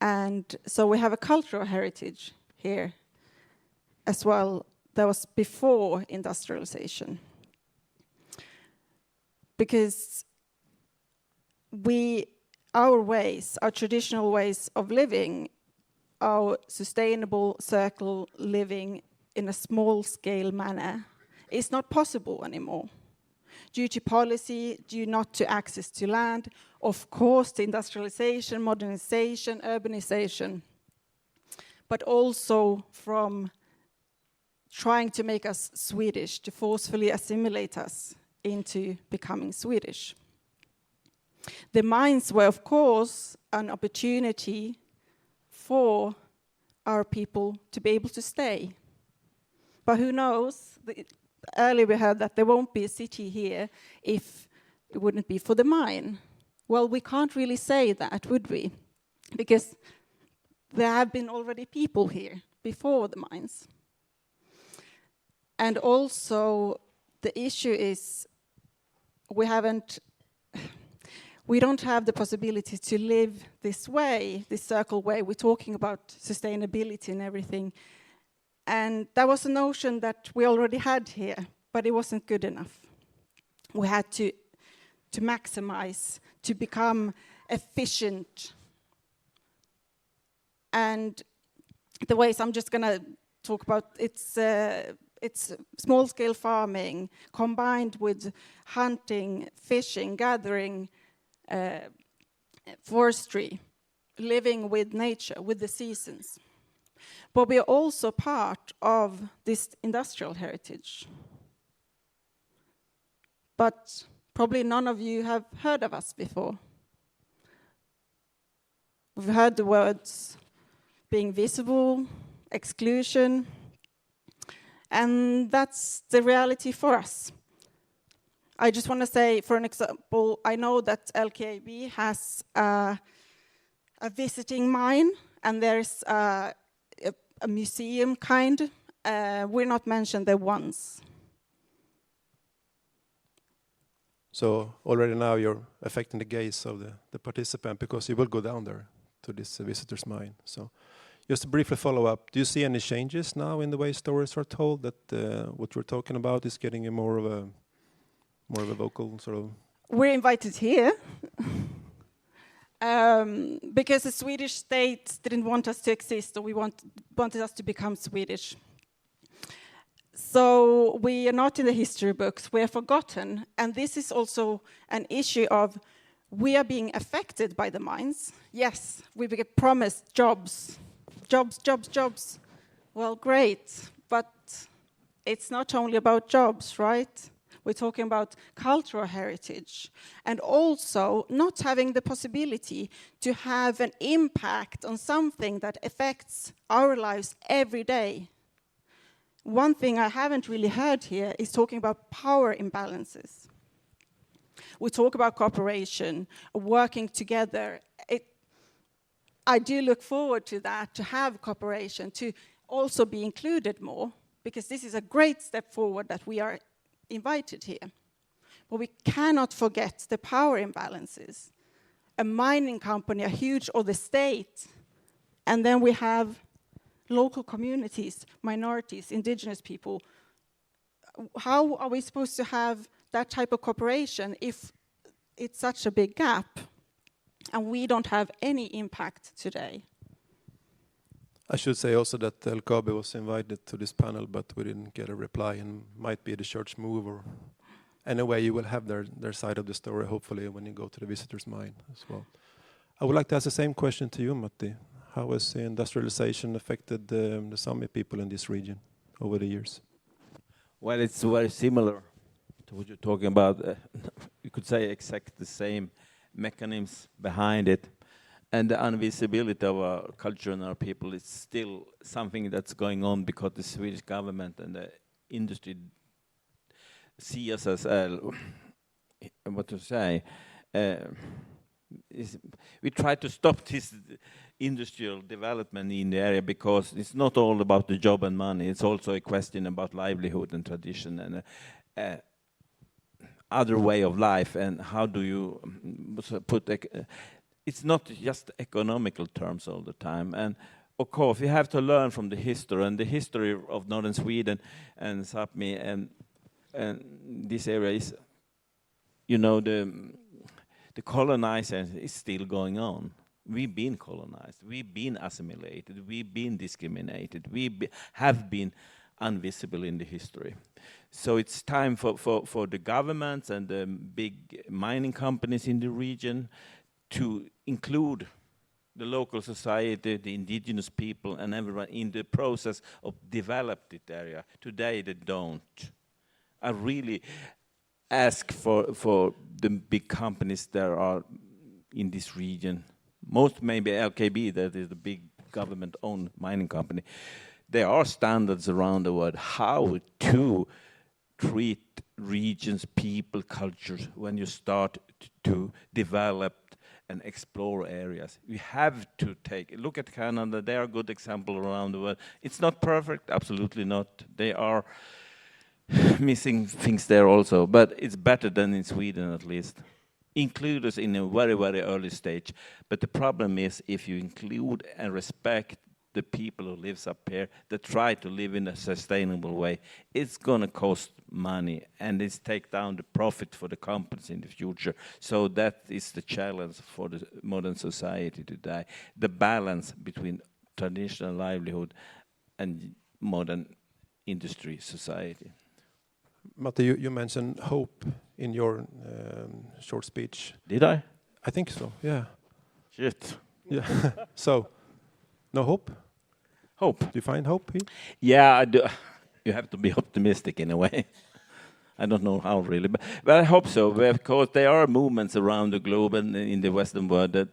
And so we have a cultural heritage here as well that was before industrialization. Because our traditional ways of living, our sustainable circle living in a small-scale manner is not possible anymore. Due to policy, due not to access to land, of course, to industrialization, modernization, urbanization, but also from trying to make us Swedish, to forcefully assimilate us into becoming Swedish. The mines were, of course, an opportunity for our people to be able to stay. But who knows? Earlier we heard that there won't be a city here if it wouldn't be for the mine. Well, we can't really say that, would we? Because there have been already people here before the mines. And also, the issue is we don't have the possibility to live this way, this circle way. We're talking about sustainability and everything. And that was a notion that we already had here, but it wasn't good enough. We had to maximize, to become efficient. And the ways I'm just going to talk about, it's small-scale farming combined with hunting, fishing, gathering, forestry, living with nature, with the seasons. But we are also part of this industrial heritage. But probably none of you have heard of us before. We've heard the words being visible, exclusion, and that's the reality for us. I just want to say, for an example, I know that LKAB has a visiting mine, and there's a museum kind. We're not mentioned there once. So already now you're affecting the gaze of the participant, because you will go down there to this visitor's mine. So just to briefly follow up, do you see any changes now in the way stories are told, that what we're talking about is getting more of a vocal sort of? We're invited here because the Swedish state didn't want us to exist, or we wanted us to become Swedish. So we are not in the history books, we are forgotten. And this is also an issue of, we are being affected by the mines. Yes, we get promised jobs. Well, great, but it's not only about jobs, right? We're talking about cultural heritage, and also not having the possibility to have an impact on something that affects our lives every day. One thing I haven't really heard here is talking about power imbalances. We talk about cooperation, working together. I do look forward to that, to have cooperation, to also be included more, because this is a great step forward that we are invited here. But we cannot forget the power imbalances. A mining company, a huge, or the state, and then we have local communities, minorities, indigenous people. How are we supposed to have that type of cooperation if it's such a big gap and we don't have any impact today? I should say also that LKAB was invited to this panel, but we didn't get a reply, and might be the church move, or anyway, you will have their side of the story, hopefully, when you go to the visitor's mine as well. I would like to ask the same question to you, Matti. How has industrialization affected the Sami people in this region over the years? Well, it's very similar to what you're talking about. You could say exactly the same mechanisms behind it. And the invisibility of our culture and our people is still something that's going on, because the Swedish government and the industry see us as, we try to stop this industrial development in the area, because it's not all about the job and money. It's also a question about livelihood and tradition and other way of life. And how do you put it's not just economical terms all the time. And of course, we have to learn from the history, and the history of northern Sweden and Sápmi and this area is, you know, the colonization is still going on. We've been colonized, we've been assimilated, we've been discriminated, have been invisible in the history. So it's time for the governments and the big mining companies in the region to include the local society, the indigenous people, and everyone in the process of developing the area. Today they don't. I really ask for the big companies that are in this region, most maybe LKAB, that is the big government-owned mining company. There are standards around the world how to treat regions, people, cultures when you start to develop and explore areas. We have to look at Canada. They are a good example around the world. It's not perfect, absolutely not. They are missing things there also, but it's better than in Sweden at least. Include us in a very, very early stage. But the problem is, if you include and respect the people who lives up here, that try to live in a sustainable way, it's going to cost money, and it's take down the profit for the companies in the future. So that is the challenge for the modern society today, the balance between traditional livelihood and modern industry society. Matti, you mentioned hope in your short speech. Did I? I think so, yeah. Shit. Yeah. So, no hope? Hope. Do you find hope here? Yeah, I do. You have to be optimistic in a way. I don't know how really, but I hope so, because there are movements around the globe and in the Western world that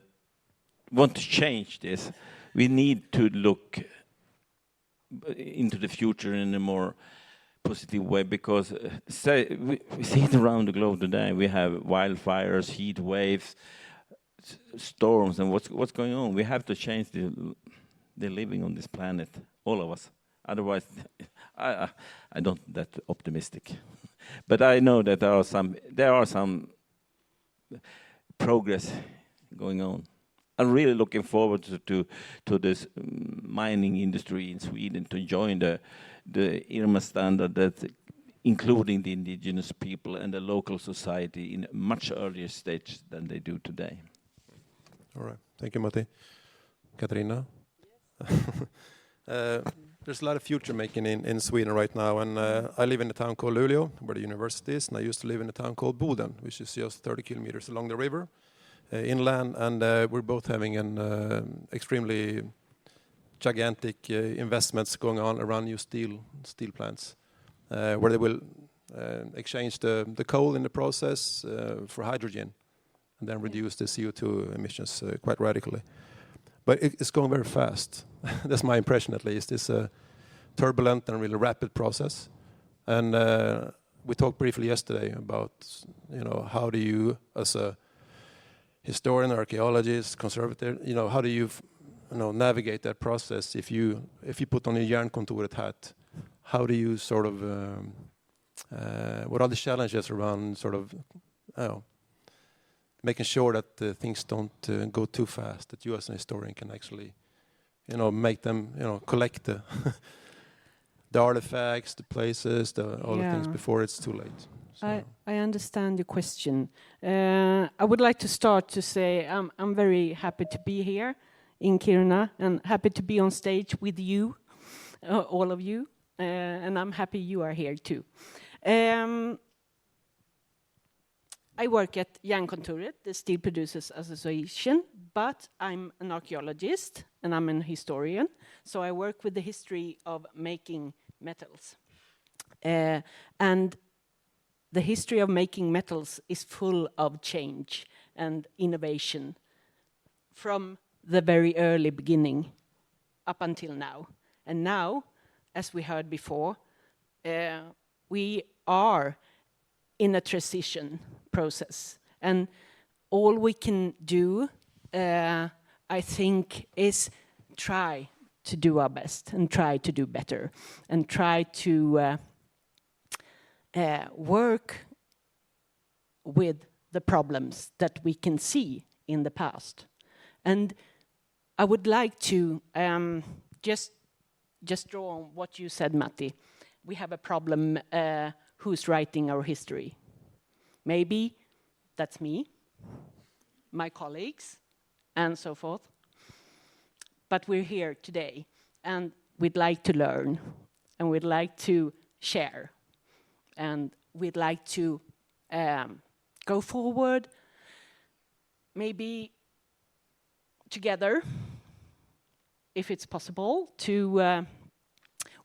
want to change this. We need to look into the future in a more positive way, because we see it around the globe today. We have wildfires, heat waves, storms, and what's going on. We have to change the living on this planet, all of us. Otherwise, I don't that optimistic. But I know that there are some progress going on. I'm really looking forward to this mining industry in Sweden to join the IRMA standard, that including the indigenous people and the local society in a much earlier stage than they do today. All right. Thank you, Matti. Catarina? There's a lot of future making in Sweden right now, and I live in a town called Luleå, where the university is, and I used to live in a town called Boden, which is just 30 kilometers along the river, inland, and we're both having an extremely gigantic investments going on around new steel plants, where they will exchange the coal in the process for hydrogen, and then reduce the CO2 emissions quite radically. But it's going very fast. That's my impression, at least. It's a turbulent and really rapid process. And we talked briefly yesterday about, how do you, as a historian, archaeologist, conservator, how do you, navigate that process? If you put on a Jernkontoret hat, how do you sort of, what are the challenges around sort of, making sure that things don't go too fast, that you as an historian can actually, make them, collect the artifacts, the places, all the things before it's too late. So. I understand the question. I would like to start to say I'm very happy to be here in Kiruna and happy to be on stage with you, all of you, and I'm happy you are here too. I work at Jernkontoret, the Steel Producers Association, but I'm an archaeologist and I'm an historian, so I work with the history of making metals. And the history of making metals is full of change and innovation from the very early beginning up until now. And now, as we heard before, we are in a transition process. And all we can do, I think, is try to do our best and try to do better and try to work with the problems that we can see in the past. And I would like to just draw on what you said, Matti. We have a problem, who's writing our history? Maybe that's me, my colleagues, and so forth. But we're here today, and we'd like to learn, and we'd like to share, and we'd like to go forward, maybe together, if it's possible, to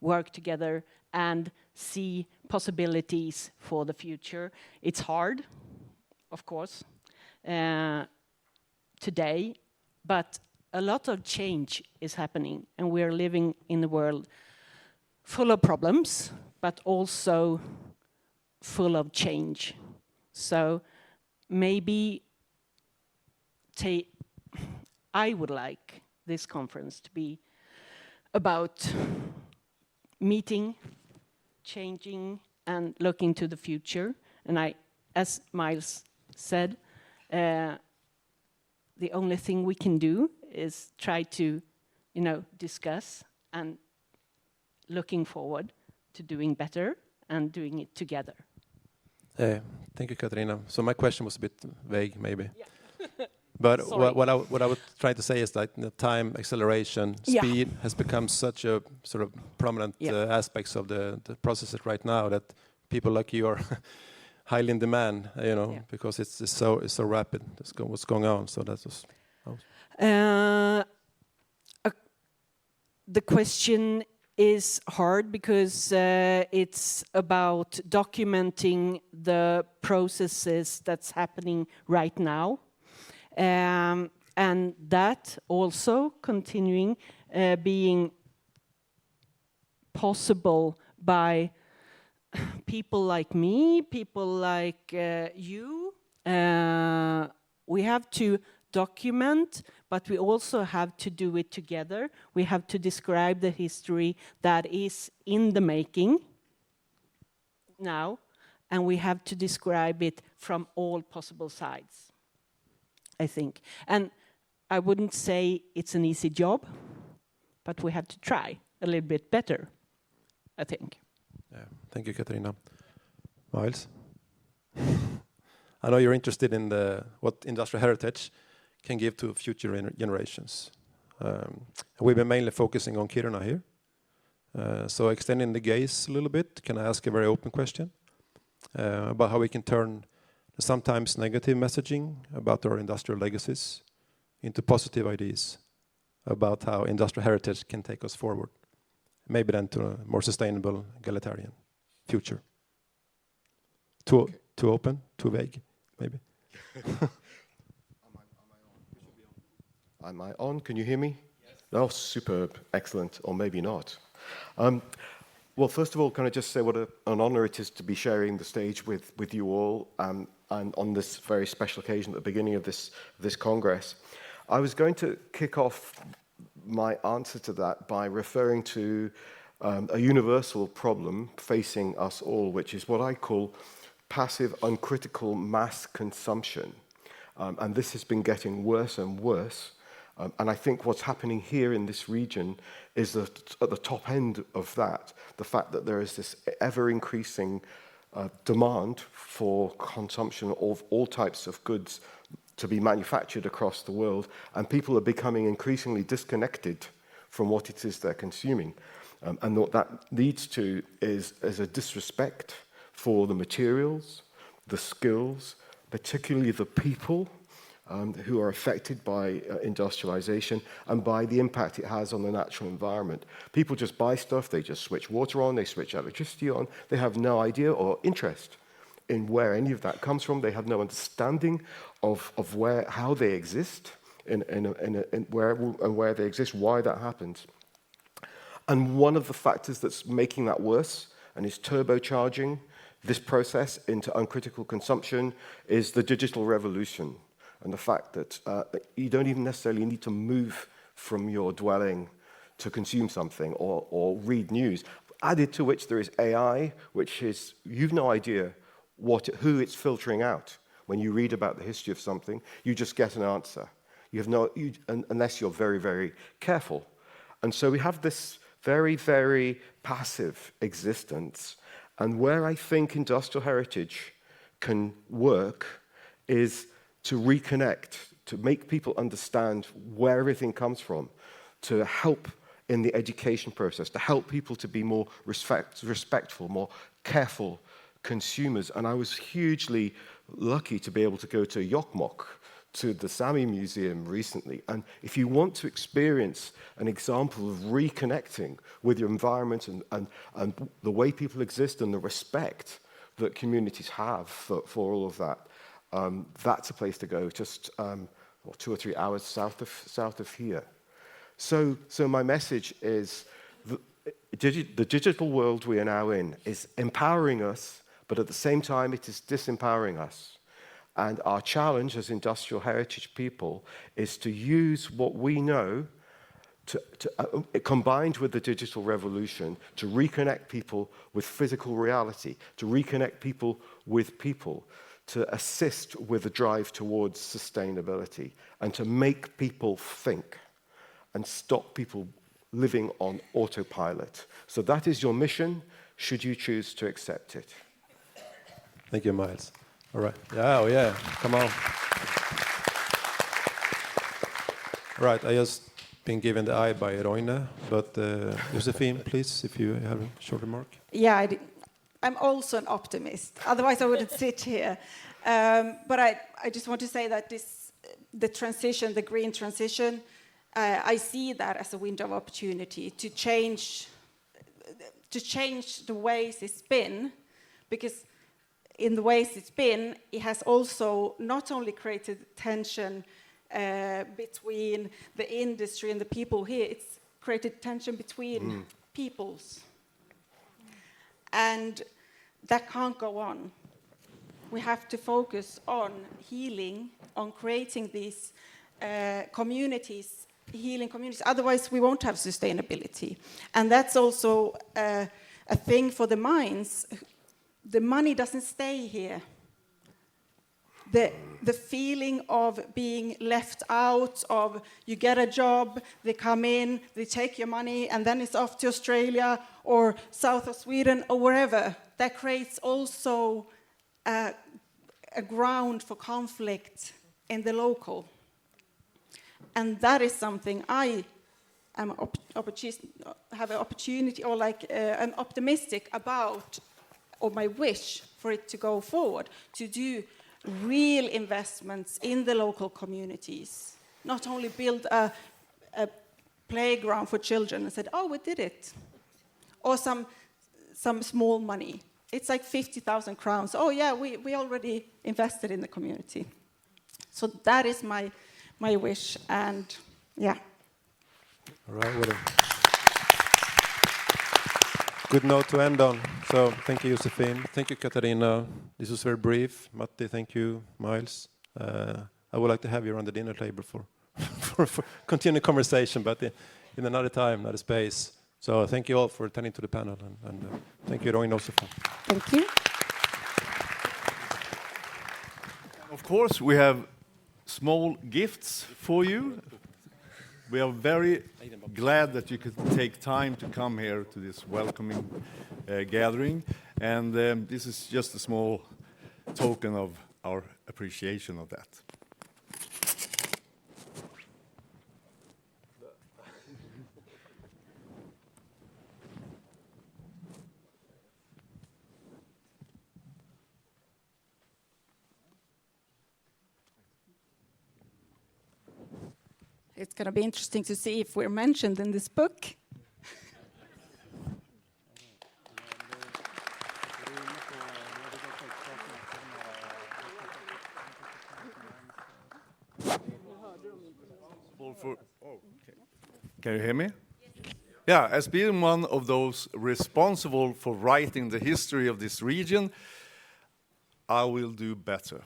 work together and see possibilities for the future. It's hard, of course, today, but a lot of change is happening, and we're living in a world full of problems, but also full of change. So maybe I would like this conference to be about meeting, changing, and looking to the future. And as Miles said, the only thing we can do is try to, discuss and looking forward to doing better and doing it together. Thank you, Catarina. So my question was a bit vague, maybe. Yeah. But what I would try to say is that the time, acceleration, speed has become such a sort of prominent aspects of the processes right now that people like you are highly in demand, because it's so rapid. What's going on? So that's just. the question is hard because it's about documenting the processes that's happening right now. And that also continuing being possible by people like me, people like you. We have to document, but we also have to do it together. We have to describe the history that is in the making now, and we have to describe it from all possible sides, I think. And I wouldn't say it's an easy job, but we have to try a little bit better, I think. Yeah. Thank you, Catarina. Miles? I know you're interested in what industrial heritage can give to future generations. We've been mainly focusing on Kiruna here. So extending the gaze a little bit, can I ask a very open question about how we can turn the sometimes negative messaging about our industrial legacies into positive ideas about how industrial heritage can take us forward, maybe then to a more sustainable, egalitarian future. Too open, too vague, maybe. Am I on? Can you hear me? Yes. Oh, superb, excellent, or maybe not. Well, first of all, can I just say what an honor it is to be sharing the stage with you all, and on this very special occasion at the beginning of this Congress. I was going to kick off my answer to that by referring to a universal problem facing us all, which is what I call passive, uncritical mass consumption. And this has been getting worse and worse. And I think what's happening here in this region is that at the top end of that, the fact that there is this ever-increasing demand for consumption of all types of goods to be manufactured across the world, and people are becoming increasingly disconnected from what it is they're consuming. And what that leads to is a disrespect for the materials, the skills, particularly the people who are affected by industrialization and by the impact it has on the natural environment. People just buy stuff, they just switch water on, they switch electricity on, they have no idea or interest in where any of that comes from. They have no understanding of how they exist, where they exist, why that happens. And one of the factors that's making that worse and is turbocharging this process into uncritical consumption is the digital revolution, and the fact that you don't even necessarily need to move from your dwelling to consume something or read news. Added to which there is AI, which is, you've no idea who it's filtering out. When you read about the history of something, you just get an answer. Unless you're very, very careful. And so we have this very, very passive existence. And where I think industrial heritage can work is to reconnect, to make people understand where everything comes from, to help in the education process, to help people to be more respectful, more careful consumers. And I was hugely lucky to be able to go to Jokkmokk, to the Sami Museum recently. And if you want to experience an example of reconnecting with your environment and the way people exist and the respect that communities have for all of that, that's a place to go, just 2 or 3 hours south of here. So my message is the digital world we are now in is empowering us, but at the same time it is disempowering us. And our challenge as industrial heritage people is to use what we know, combined with the digital revolution, to reconnect people with physical reality, to reconnect people with people, to assist with the drive towards sustainability, and to make people think and stop people living on autopilot. So that is your mission, should you choose to accept it. Thank you, Miles. All right. Yeah, oh yeah, come on. All right, I just been given the eye by Roine, but Josephine, please, if you have a short remark. Yeah, I'm also an optimist. Otherwise, I wouldn't sit here. But I just want to say that the transition, the green transition, I see that as a window of opportunity to change the ways it's been, because in the ways it's been, it has also not only created tension between the industry and the people here, it's created tension between peoples. And that can't go on. We have to focus on healing, on creating these communities, healing communities. Otherwise, we won't have sustainability. And that's also a thing for the mines. The money doesn't stay here. The feeling of being left out, of you get a job, they come in, they take your money, and then it's off to Australia or south of Sweden or wherever. That creates also a ground for conflict in the local. And that is something I am have an opportunity, or I'm optimistic about, or my wish for it to go forward, to do real investments in the local communities, not only build a playground for children and said, oh, we did it, or some small money. It's like 50,000 crowns. Oh yeah, we already invested in the community. So that is my wish, and yeah. All right, what a good note to end on. So thank you, Josephine. Thank you, Catarina. This was very brief. Matti, thank you. Miles. I would like to have you around the dinner table for continued conversation, but in another time, another space. So thank you all for attending to the panel, and thank you, Roine, also. Thank you. Of course, we have small gifts for you. We are very glad that you could take time to come here to this welcoming gathering. And this is just a small token of our appreciation of that. It's going to be interesting to see if we're mentioned in this book. Can you hear me? Yeah, as being one of those responsible for writing the history of this region, I will do better.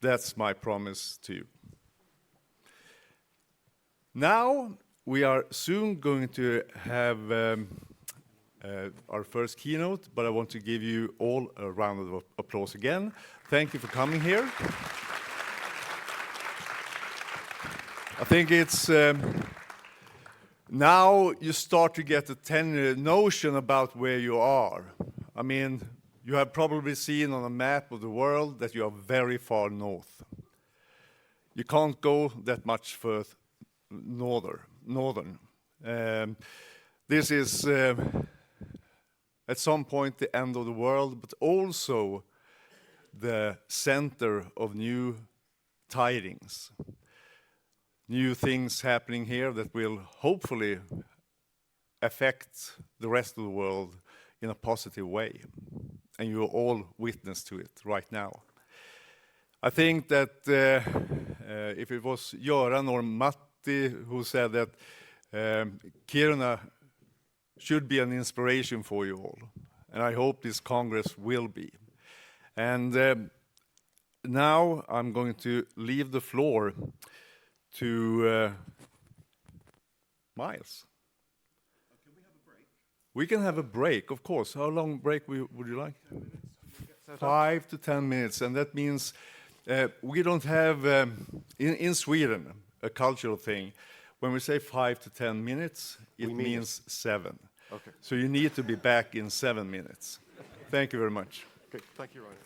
That's my promise to you. Now, we are soon going to have our first keynote, but I want to give you all a round of applause again. Thank you for coming here. I think it's now you start to get a tender notion about where you are. I mean, you have probably seen on a map of the world that you are very far north. You can't go that much further northern. This is at some point the end of the world, but also the center of new tidings. New things happening here that will hopefully affect the rest of the world in a positive way. And you're all witness to it right now. I think that if it was Göran or Matti who said that Kiruna should be an inspiration for you all. And I hope this Congress will be. And now I'm going to leave the floor to Miles. Can we have a break? We can have a break, of course. How long break would you like? 5 to 10 minutes. And that means we don't have, in Sweden, a cultural thing. When we say 5 to 10 minutes, it means 7. Okay. So you need to be back in 7 minutes. Thank you very much. Okay, thank you, Ryan.